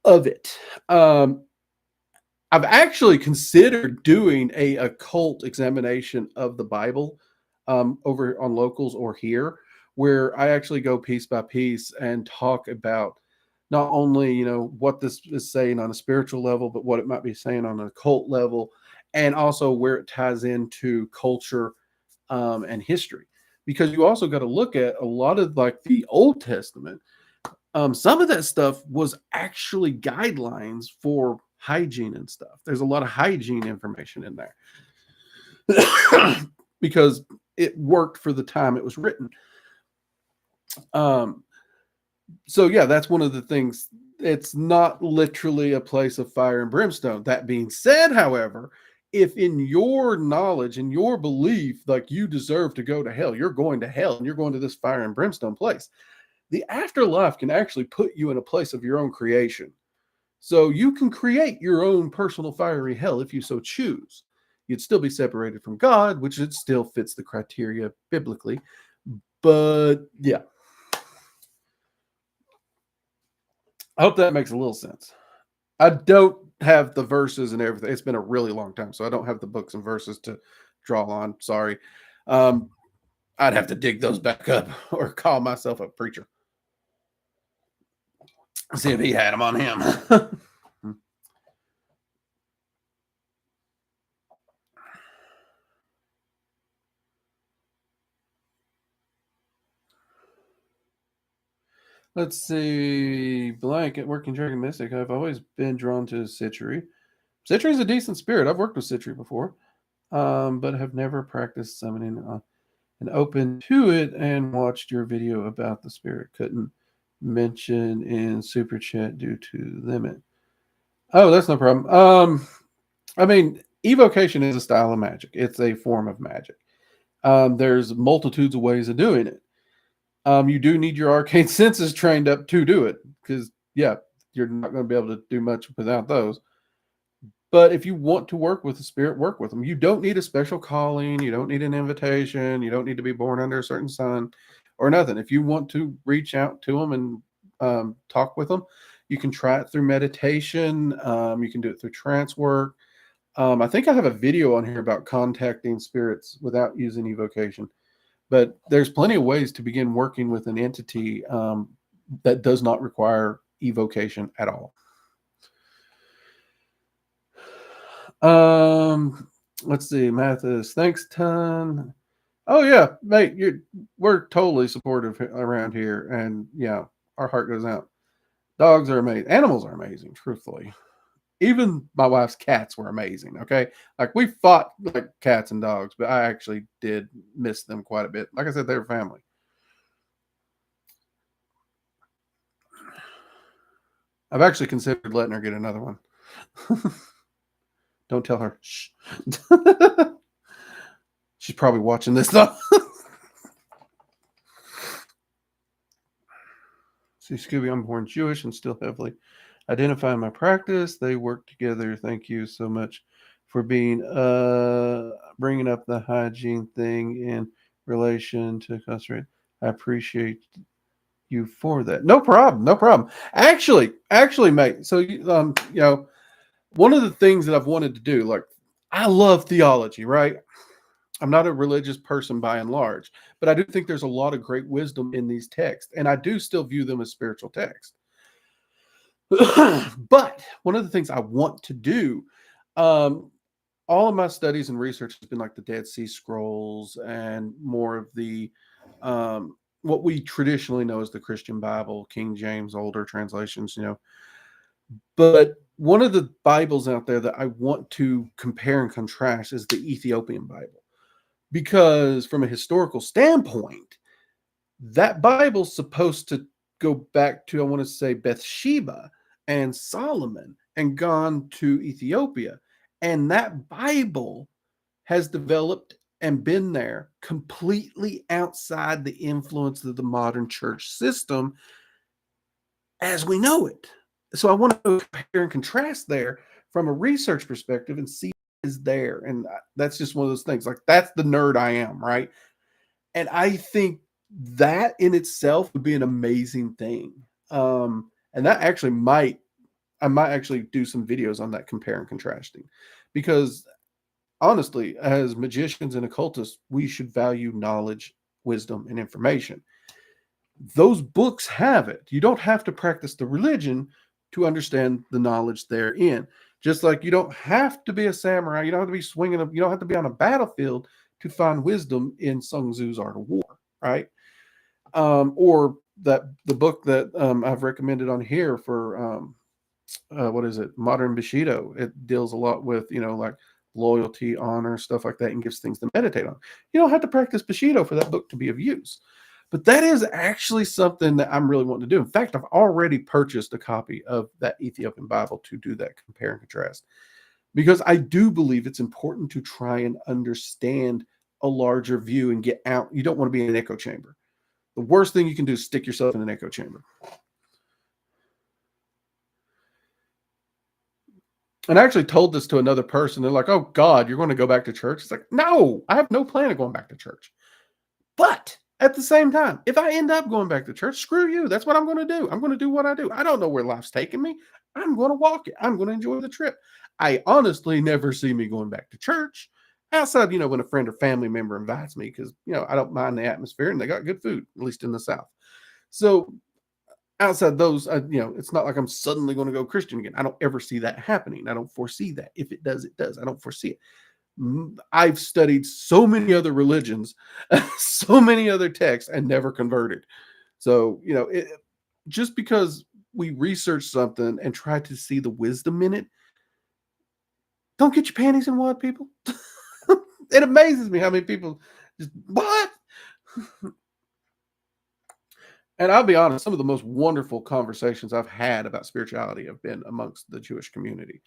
of it. I've actually considered doing a occult examination of the Bible over on Locals or here, where I actually go piece by piece and talk about not only, what this is saying on a spiritual level, but what it might be saying on an occult level, and also where it ties into culture and history. Because you also got to look at a lot of like the Old Testament. Some of that stuff was actually guidelines for hygiene and stuff. There's a lot of hygiene information in there because it worked for the time it was written. So yeah, that's one of the things. It's not literally a place of fire and brimstone. That being said, however, if in your knowledge and your belief, like you deserve to go to hell, you're going to hell and you're going to this fire and brimstone place, the afterlife can actually put you in a place of your own creation. So you can create your own personal fiery hell if you so choose. You'd still be separated from God, which it still fits the criteria biblically. But yeah. I hope that makes a little sense. I don't have the verses and everything. It's been a really long time, so I don't have the books and verses to draw on. Sorry. I'd have to dig those back up or call myself a preacher. See if he had them on him. Let's see. Blank at Working Dragon Mystic. I've always been drawn to Citchery. Citchery is a decent spirit. I've worked with Citchery before, but have never practiced summoning and open to it and watched your video about the spirit. Couldn't mention in Super Chat due to limit. Oh, that's no problem. I mean, evocation is a style of magic. It's a form of magic. There's multitudes of ways of doing it. You do need your arcane senses trained up to do it because, yeah, you're not going to be able to do much without those. But if you want to work with the spirit, work with them. You don't need a special calling. You don't need an invitation. You don't need to be born under a certain sun or nothing. If you want to reach out to them and talk with them, you can try it through meditation. You can do it through trance work. I think I have a video on here about contacting spirits without using evocation. But there's plenty of ways to begin working with an entity that does not require evocation at all. Let's see, Mathis. Thanks, ton. Oh yeah, mate, we're totally supportive around here, and yeah, our heart goes out. Dogs are amazing. Animals are amazing, truthfully. Even my wife's cats were amazing. Okay. Like we fought like cats and dogs, but I actually did miss them quite a bit. Like I said, they were family. I've actually considered letting her get another one. Don't tell her. Shh. She's probably watching this though. See, Scooby, I'm born Jewish and still heavily identifying my practice. They work together. Thank you so much for being bringing up the hygiene thing in relation to incarcerate. I appreciate you for that. No problem. No problem. Actually, mate. So one of the things that I've wanted to do, like, I love theology, right? I'm not a religious person by and large, but I do think there's a lot of great wisdom in these texts, and I do still view them as spiritual texts. But one of the things I want to do, all of my studies and research has been like the Dead Sea Scrolls and more of the what we traditionally know as the Christian Bible, King James, older translations, But one of the Bibles out there that I want to compare and contrast is the Ethiopian Bible. Because from a historical standpoint, that Bible's supposed to go back to, I want to say, Bathsheba and Solomon and gone to Ethiopia. And that Bible has developed and been there completely outside the influence of the modern church system as we know it. So I want to compare and contrast there from a research perspective and see what is there. And that's just one of those things. Like, that's the nerd I am, right? And I think that in itself would be an amazing thing. And that actually I might actually do some videos on that compare and contrasting, because honestly, as magicians and occultists, we should value knowledge, wisdom, and information. Those books have it. You don't have to practice the religion to understand the knowledge therein. Just like you don't have to be a samurai, you don't have to be you don't have to be on a battlefield to find wisdom in Sun Tzu's Art of War, right? Or that the book that I've recommended on here for what is it, Modern Bushido. It deals a lot with like loyalty, honor, stuff like that, and gives things to meditate on. You don't have to practice Bushido for that book to be of use. But that is actually something that I'm really wanting to do. In fact, I've already purchased a copy of that Ethiopian Bible to do that compare and contrast, because I do believe it's important to try and understand a larger view and get out. You don't want to be in an echo chamber. The worst thing you can do is stick yourself in an echo chamber. And I actually told this to another person. They're like, "Oh God, you're going to go back to church?" It's like, no, I have no plan of going back to church. But at the same time, if I end up going back to church, screw you. That's what I'm going to do. I'm going to do what I do. I don't know where life's taking me. I'm going to walk it. I'm going to enjoy the trip. I honestly never see me going back to church outside, when a friend or family member invites me, because, I don't mind the atmosphere and they got good food, at least in the South. So outside those, it's not like I'm suddenly going to go Christian again. I don't ever see that happening. I don't foresee that. If it does, it does. I don't foresee it. I've studied so many other religions, so many other texts, and never converted. So, just because we research something and try to see the wisdom in it, don't get your panties in wad, people. It amazes me how many people just, what? And I'll be honest, some of the most wonderful conversations I've had about spirituality have been amongst the Jewish community.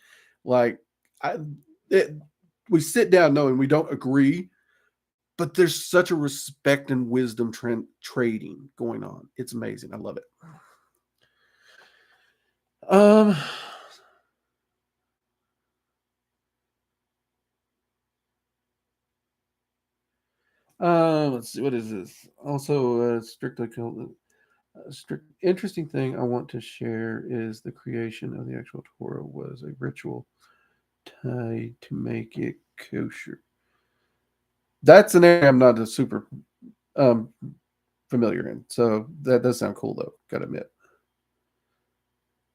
Like, I, it, we sit down knowing we don't agree, but there's such a respect and wisdom trading going on. It's amazing. I love it. Um, let's see. What is this? Also, strictly interesting thing I want to share is the creation of the actual Torah was a ritual tied to make it kosher. That's an area I'm not a super um, familiar in. So that does sound cool, though. Gotta admit.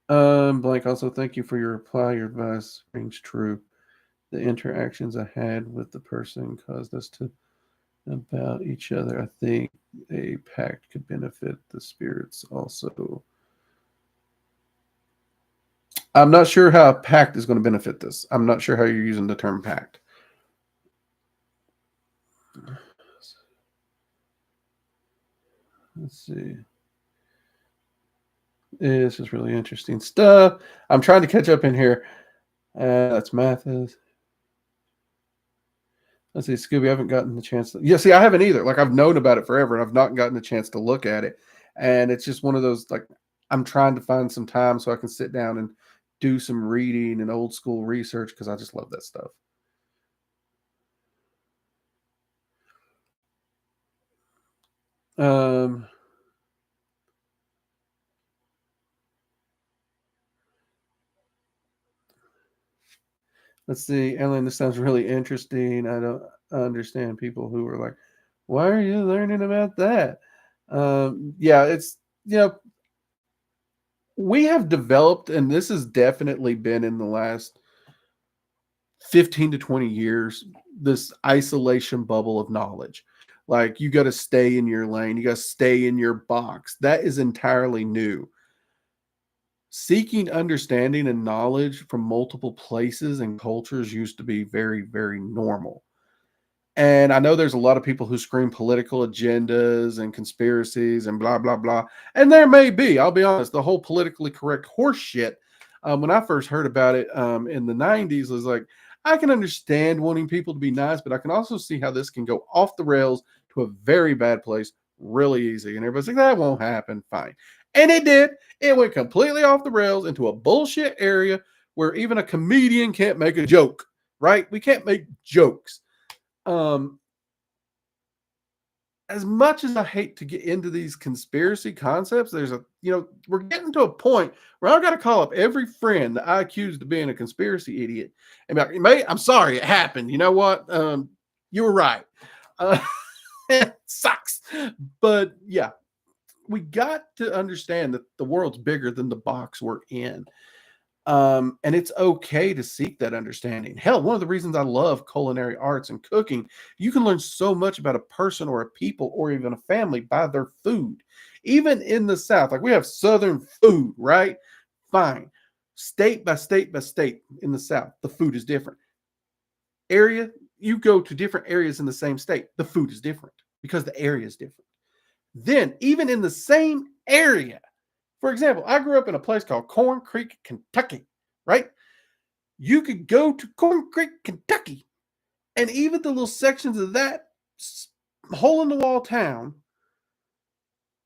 Blank. Also, thank you for your reply. Your advice rings true. The interactions I had with the person caused us to about each other. I think a pact could benefit the spirits also. I'm not sure how a pact is going to benefit this. I'm not sure how you're using the term pact. Let's see. This is really interesting stuff. I'm trying to catch up in here. That's Mathis. Let's see, Scooby. I haven't gotten the chance to. Yeah, see, I haven't either. Like, I've known about it forever, and I've not gotten the chance to look at it. And it's just one of those, like, I'm trying to find some time so I can sit down and do some reading and old school research because I just love that stuff. Let's see, Ellen, this sounds really interesting. I don't understand people who are like, why are you learning about that? Yeah, it's, we have developed, and this has definitely been in the last 15 to 20 years, this isolation bubble of knowledge. Like, you got to stay in your lane, you got to stay in your box. That is entirely new. Seeking understanding and knowledge from multiple places and cultures used to be very, very normal. And I know there's a lot of people who scream political agendas and conspiracies and blah, blah, blah. And there may be, I'll be honest, the whole politically correct horse shit. When I first heard about it in the 90s, was like, I can understand wanting people to be nice, but I can also see how this can go off the rails to a very bad place really easy. And everybody's like, that won't happen. Fine. And it did. It went completely off the rails into a bullshit area where even a comedian can't make a joke, right? We can't make jokes. As much as I hate to get into these conspiracy concepts, there's we're getting to a point where I've got to call up every friend that I accused of being a conspiracy idiot and be like, mate, I'm sorry, it happened. You know what? You were right. It sucks. But yeah, we got to understand that the world's bigger than the box we're in. And it's okay to seek that understanding. Hell, one of the reasons I love culinary arts and cooking, you can learn so much about a person or a people or even a family by their food. Even in the South, like we have Southern food, right? Fine. State by state by state in the South, the food is different. Area, you go to different areas in the same state, the food is different because the area is different. Then, even in the same area, for example, I grew up in a place called Corn Creek, Kentucky, right? You could go to Corn Creek, Kentucky, and even the little sections of that hole in the wall town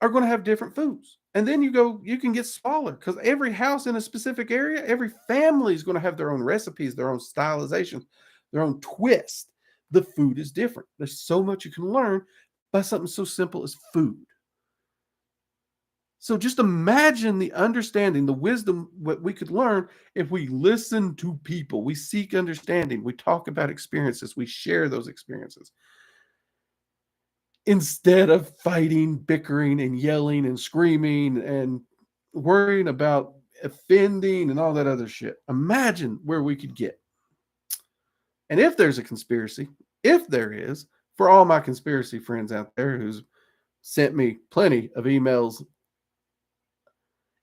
are going to have different foods. And then you can get smaller because every house in a specific area, every family is going to have their own recipes, their own stylization, their own twist. The food is different. There's so much you can learn by something so simple as food. So just imagine the understanding, the wisdom, what we could learn if we listen to people. We seek understanding. We talk about experiences. We share those experiences. Instead of fighting, bickering, and yelling and screaming and worrying about offending and all that other shit. Imagine where we could get. And if there's a conspiracy, if there is, for all my conspiracy friends out there who's sent me plenty of emails,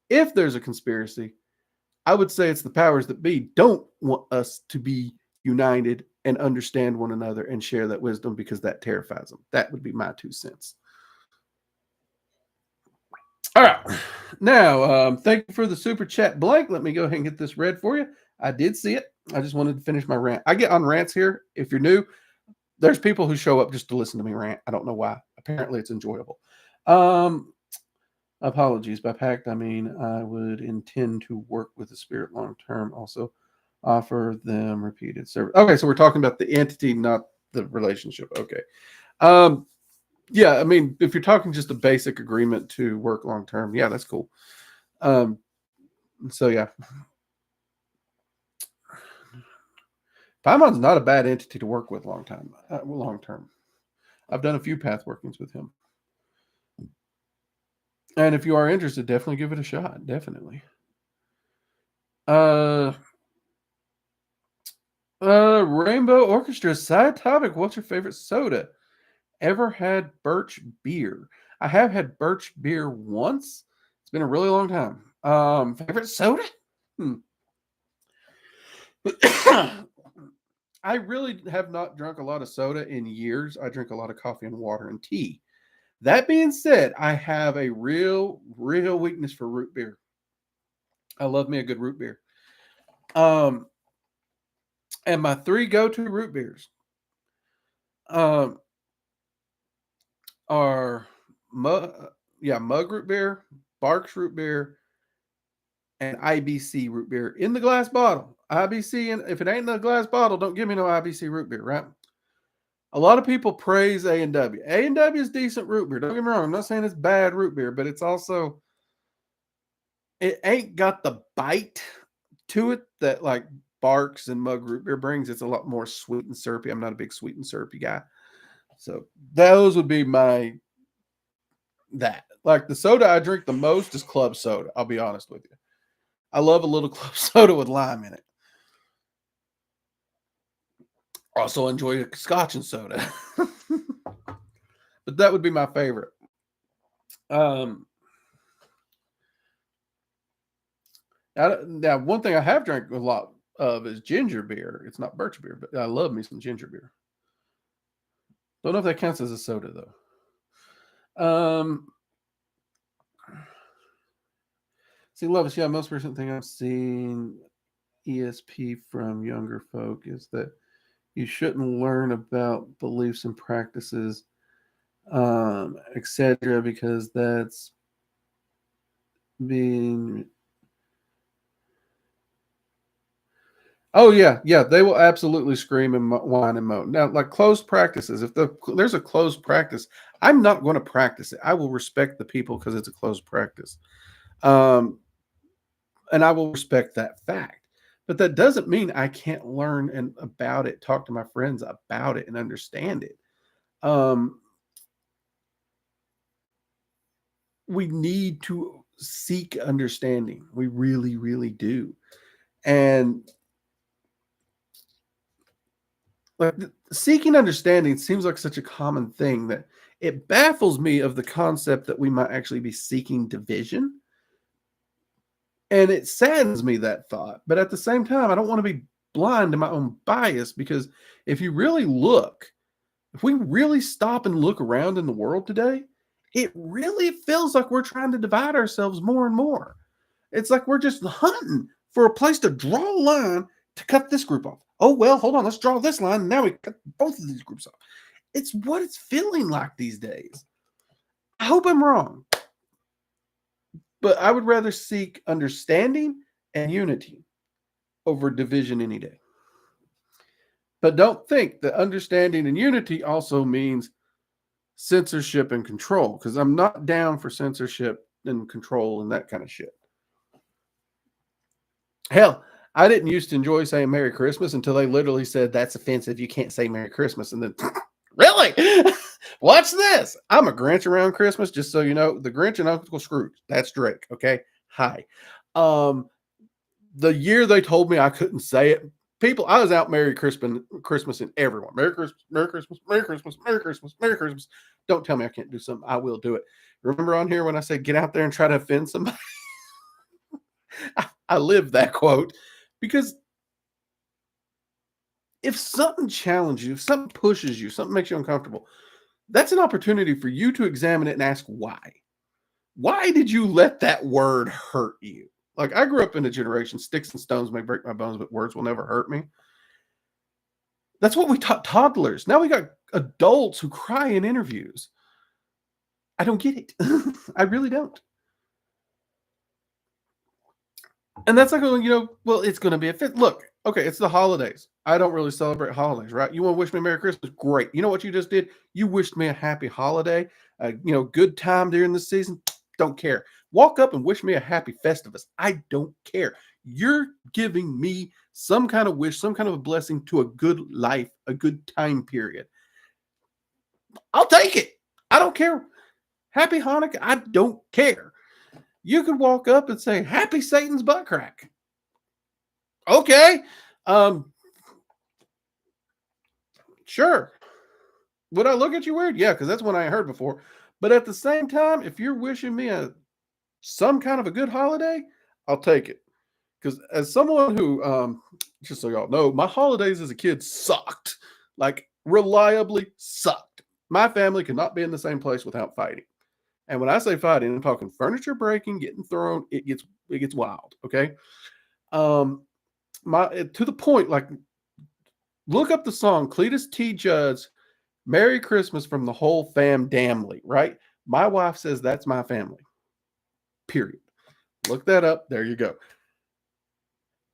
if there's a conspiracy, I would say it's the powers that be don't want us to be united and understand one another and share that wisdom because that terrifies them. That would be my 2 cents. All right. Now, thank you for the super chat, Blake. Let me go ahead and get this read for you. I did see it. I just wanted to finish my rant. I get on rants here. If you're new, there's people who show up just to listen to me rant. I don't know why. Apparently, it's enjoyable. Apologies. By pact, I mean I would intend to work with the spirit long term. Also, offer them repeated service. Okay, so we're talking about the entity, not the relationship. Okay. Yeah, I mean, if you're talking just a basic agreement to work long term, yeah, that's cool. So yeah. Paimon's not a bad entity to work with long term. I've done a few path workings with him. And if you are interested, definitely give it a shot. Definitely. Rainbow Orchestra side topic. What's your favorite soda? Ever had birch beer? I have had birch beer once. It's been a really long time. Favorite soda? I really have not drunk a lot of soda in years. I drink a lot of coffee and water and tea. That being said, I have a real weakness for root beer. I love me a good root beer. And my 3 go-to root beers um, are Mug root beer, Barks root beer, and IBC root beer in the glass bottle. IBC, and if it ain't in the glass bottle, don't give me no IBC root beer, right? A lot of people praise A&W. A&W is decent root beer. Don't get me wrong. I'm not saying it's bad root beer, but it's also, it ain't got the bite to it that like Barks and Mug root beer brings. It's a lot more sweet and syrupy. I'm not a big sweet and syrupy guy. So those would be that. Like the soda I drink the most is club soda. I'll be honest with you. I love a little club soda with lime in it. Also enjoy a scotch and soda. But that would be my favorite. Now, one thing I have drank a lot of is ginger beer. It's not birch beer, but I love me some ginger beer. Don't know if that counts as a soda though. See, Lovis, yeah, most recent thing I've seen ESP from younger folk is that you shouldn't learn about beliefs and practices, etc., because that's being. Oh yeah, they will absolutely scream and whine and moan. Now, like closed practices, if there's a closed practice, I'm not going to practice it. I will respect the people because it's a closed practice, and I will respect that fact. But that doesn't mean I can't learn about it, talk to my friends about it, and understand it. We need to seek understanding. We really, really do. And like seeking understanding seems like such a common thing that it baffles me of the concept that we might actually be seeking division. And it saddens me, that thought. But at the same time, I don't want to be blind to my own bias, because if you really look, if we really stop and look around in the world today, it really feels like we're trying to divide ourselves more and more. It's like we're just hunting for a place to draw a line to cut this group off. Oh, well, hold on, let's draw this line. And now we cut both of these groups off. It's what it's feeling like these days. I hope I'm wrong. But I would rather seek understanding and unity over division any day. But don't think that understanding and unity also means censorship and control, because I'm not down for censorship and control and that kind of shit. Hell, I didn't used to enjoy saying Merry Christmas until they literally said that's offensive. You can't say Merry Christmas. And then, really? Watch this. I'm a Grinch around Christmas, just so you know. The Grinch and Uncle Scrooge. That's Drake. Okay. Hi. The year they told me I couldn't say it, people, I was out Merry Christmas and everyone. Merry Christmas, Merry Christmas, Merry Christmas, Merry Christmas, Merry Christmas. Don't tell me I can't do something. I will do it. Remember on here when I said get out there and try to offend somebody? I live that quote, because if something challenges you, if something pushes you, something makes you uncomfortable, that's an opportunity for you to examine it and ask why. Why did you let that word hurt you? Like, I grew up in a generation, sticks and stones may break my bones, but words will never hurt me. That's what we taught toddlers. Now we got adults who cry in interviews. I don't get it. I really don't. And that's like, well, it's going to be a fit. Look, okay, it's the holidays. I don't really celebrate holidays, right? You want to wish me Merry Christmas? Great. You know what you just did? You wished me a happy holiday, good time during the season. Don't care. Walk up and wish me a happy Festivus. I don't care. You're giving me some kind of wish, some kind of a blessing to a good life, a good time period. I'll take it. I don't care. Happy Hanukkah. I don't care. You could walk up and say, Happy Satan's butt crack. Okay. Sure. Would I look at you weird? Yeah, because that's one I heard before. But at the same time, if you're wishing me some kind of a good holiday, I'll take it. because as someone who, just so y'all know, my holidays as a kid sucked, like reliably sucked. My family could not be in the same place without fighting. And when I say fighting, I'm talking furniture breaking, getting thrown. It gets wild. Okay. To the point, like, look up the song Cletus T. Judd's "Merry Christmas" from the whole fam damnly, right? My wife says that's my family. Period. Look that up. There you go.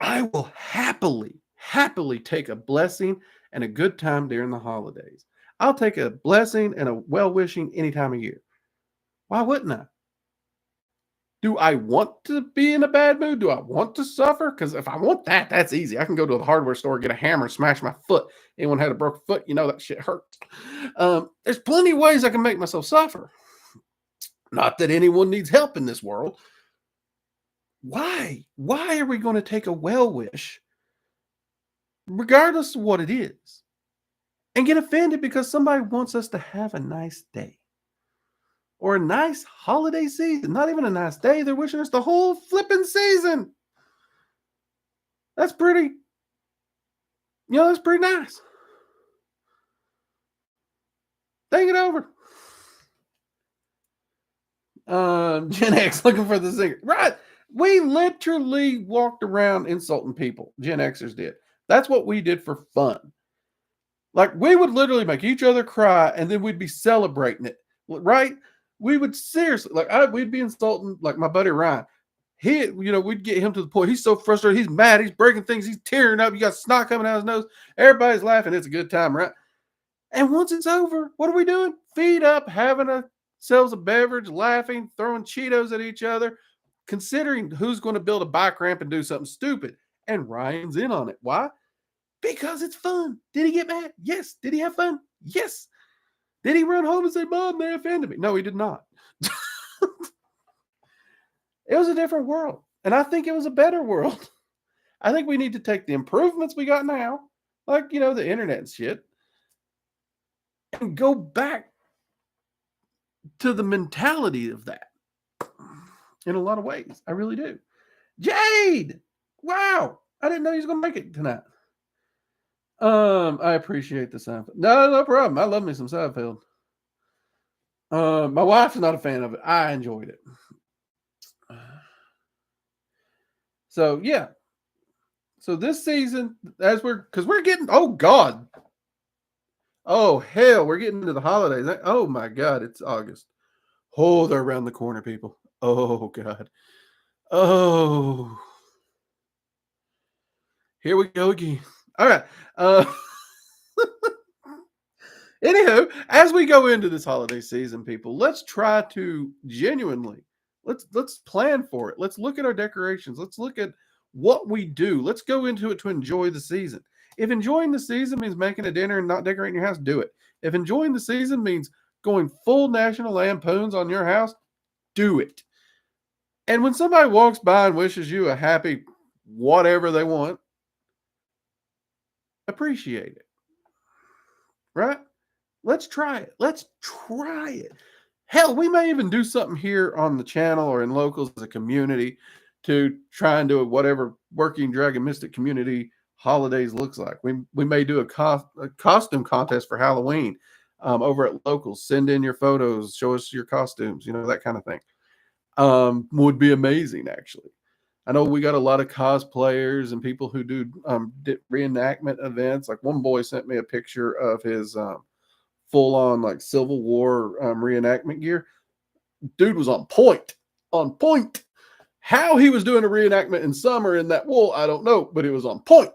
I will happily take a blessing and a good time during the holidays. I'll take a blessing and a well-wishing any time of year. Why wouldn't I? Do I want to be in a bad mood? Do I want to suffer? Because if I want that, that's easy. I can go to the hardware store, get a hammer, smash my foot. Anyone had a broken foot, you know that shit hurts. There's plenty of ways I can make myself suffer. Not that anyone needs help in this world. Why? Why are we going to take a well wish, regardless of what it is, and get offended because somebody wants us to have a nice day or a nice holiday season? Not even a nice day. They're wishing us the whole flipping season. That's pretty, that's pretty nice. Think it over. Gen X looking for the singer. Right. We literally walked around insulting people. Gen Xers did. That's what we did for fun. Like, we would literally make each other cry, and then we'd be celebrating it. Right? We would seriously, we'd be insulting, like, my buddy Ryan. We'd get him to the point. He's so frustrated. He's mad. He's breaking things. He's tearing up. You got snot coming out of his nose. Everybody's laughing. It's a good time, right? And once it's over, what are we doing? Feet up, having ourselves a beverage, laughing, throwing Cheetos at each other, considering who's going to build a bike ramp and do something stupid. And Ryan's in on it. Why? Because it's fun. Did he get mad? Yes. Did he have fun? Yes. Did he run home and say, "Mom, they offended me"? No, he did not. It was a different world. And I think it was a better world. I think we need to take the improvements we got now, like, the internet and shit, and go back to the mentality of that in a lot of ways. I really do. Jade! Wow. I didn't know he was going to make it tonight. I appreciate the Seinfeld. No problem. I love me some Seinfeld. My wife's not a fan of it. I enjoyed it. So, yeah. So this season, because we're getting, oh God. Oh, hell, we're getting into the holidays. Oh, my God, it's August. Oh, they're around the corner, people. Oh, God. Oh. Here we go again. All right. Anywho, as we go into this holiday season, people, let's try to genuinely, let's plan for it. Let's look at our decorations. Let's look at what we do. Let's go into it to enjoy the season. If enjoying the season means making a dinner and not decorating your house, do it. If enjoying the season means going full National Lampoons on your house, do it. And when somebody walks by and wishes you a happy whatever they want, appreciate it. Right? Let's try it. Let's try it. Hell, we may even do something here on the channel or in locals as a community to try and do whatever Working Dragon Mystic community holidays looks like. We may do a costume contest for Halloween over at locals. Send in your photos, show us your costumes, that kind of thing. Would be amazing, actually. I know we got a lot of cosplayers and people who do reenactment events. Like, one boy sent me a picture of his full-on like Civil War reenactment gear. Dude was on point. On point. How he was doing a reenactment in summer in that wool, I don't know, but it was on point.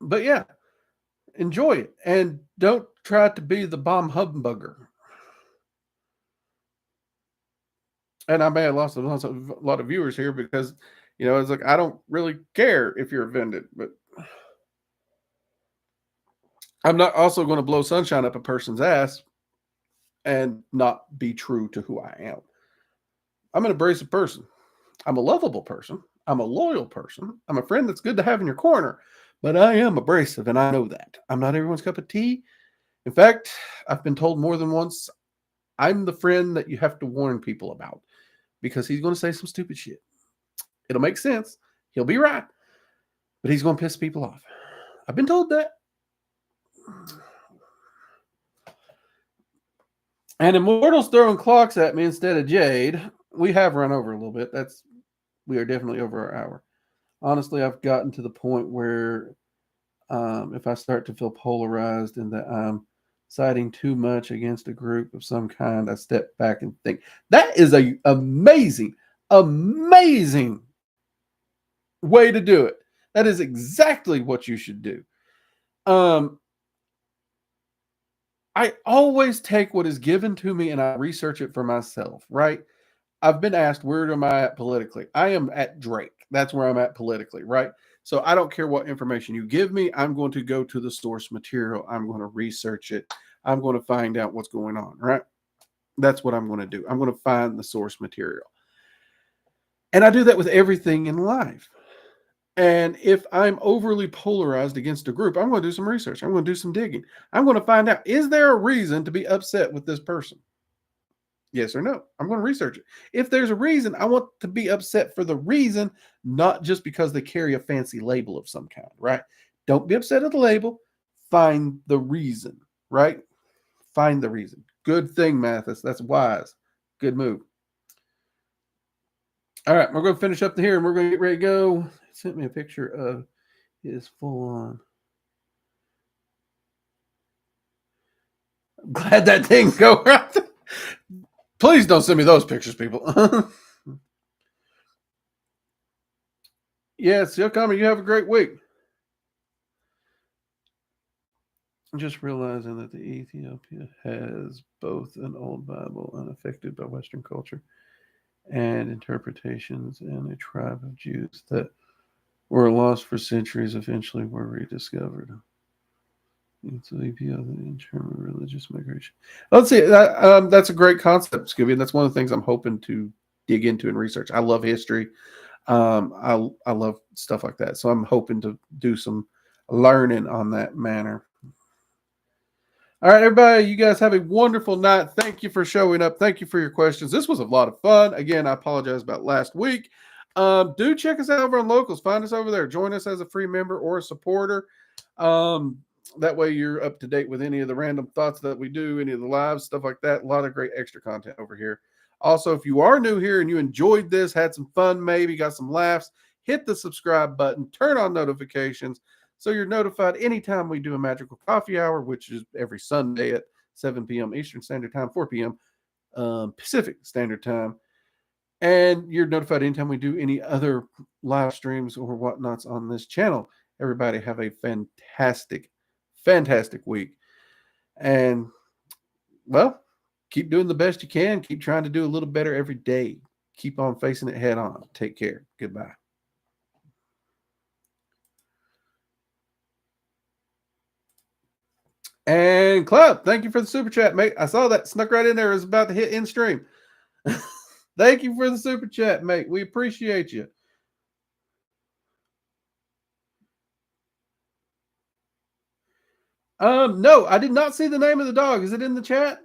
But yeah, enjoy it. And don't try to be the bomb humbugger. And I may have lost a lot of viewers here because, it's like, I don't really care if you're offended, but I'm not also going to blow sunshine up a person's ass and not be true to who I am. I'm an abrasive person. I'm a lovable person. I'm a loyal person. I'm a friend that's good to have in your corner, but I am abrasive, and I know that. I'm not everyone's cup of tea. In fact, I've been told more than once, I'm the friend that you have to warn people about because he's going to say some stupid shit. It'll make sense. He'll be right, but he's going to piss people off. I've been told that. And Immortal's throwing clocks at me instead of Jade. We have run over a little bit. We are definitely over our hour. Honestly, I've gotten to the point where if I start to feel polarized and that I'm siding too much against a group of some kind, I step back and think that is an amazing, amazing way to do it. That is exactly what you should do. I always take what is given to me and I research it for myself, right? I've been asked, where am I at politically? I am at Drake. That's where I'm at politically, right? So I don't care what information you give me. I'm going to go to the source material. I'm going to research it. I'm going to find out what's going on, right? That's what I'm going to do. I'm going to find the source material. And I do that with everything in life. And if I'm overly polarized against a group, I'm going to do some research. I'm going to do some digging. I'm going to find out, is there a reason to be upset with this person? Yes or no? I'm going to research it. If there's a reason, I want to be upset for the reason, not just because they carry a fancy label of some kind, right? Don't be upset at the label. Find the reason, right? Find the reason. Good thing, Mathis. That's wise. Good move. All right, we're going to finish up here and we're going to get ready to go. He sent me a picture of his full on. I'm glad that thing go right. Please don't send me those pictures, people. Yes, you'll come and you have a great week. I'm just realizing that the Ethiopia has both an old Bible unaffected by Western culture and interpretations, and a tribe of Jews that were lost for centuries eventually were rediscovered. Ethiopia, in terms of religious migration. Let's see. That's a great concept, Scooby, and that's one of the things I'm hoping to dig into and research. I love history. I love stuff like that, so I'm hoping to do some learning on that manner. All right, everybody, you guys have a wonderful night. Thank you for showing up. Thank you for your questions. This was a lot of fun. Again, I apologize about last week. Do check us out over on Locals. Find us over there. Join us as a free member or a supporter. That way you're up to date with any of the random thoughts that we do, any of the lives, stuff like that. A lot of great extra content over here. Also, if you are new here and you enjoyed this, had some fun, maybe got some laughs, hit the subscribe button, turn on notifications, so you're notified anytime we do a Magical Coffee Hour, which is every Sunday at 7 p.m. Eastern Standard Time, 4 p.m. Pacific Standard Time. And you're notified anytime we do any other live streams or whatnots on this channel. Everybody have a fantastic, fantastic week. And, well, keep doing the best you can. Keep trying to do a little better every day. Keep on facing it head on. Take care. Goodbye. And Club, thank you for the super chat, mate. I saw that snuck right in there. It was about to hit in stream. Thank you for the super chat, mate. We appreciate you. No, I did not see the name of the dog. Is it in the chat?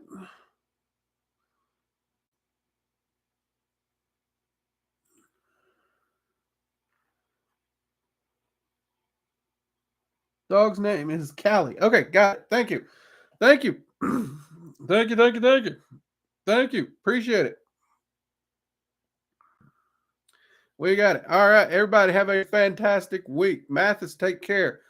Dog's name is Callie. Okay, got it. Thank you. Thank you. Thank you, thank you, thank you. Thank you. Appreciate it. We got it. All right, everybody have a fantastic week. Mathis, take care.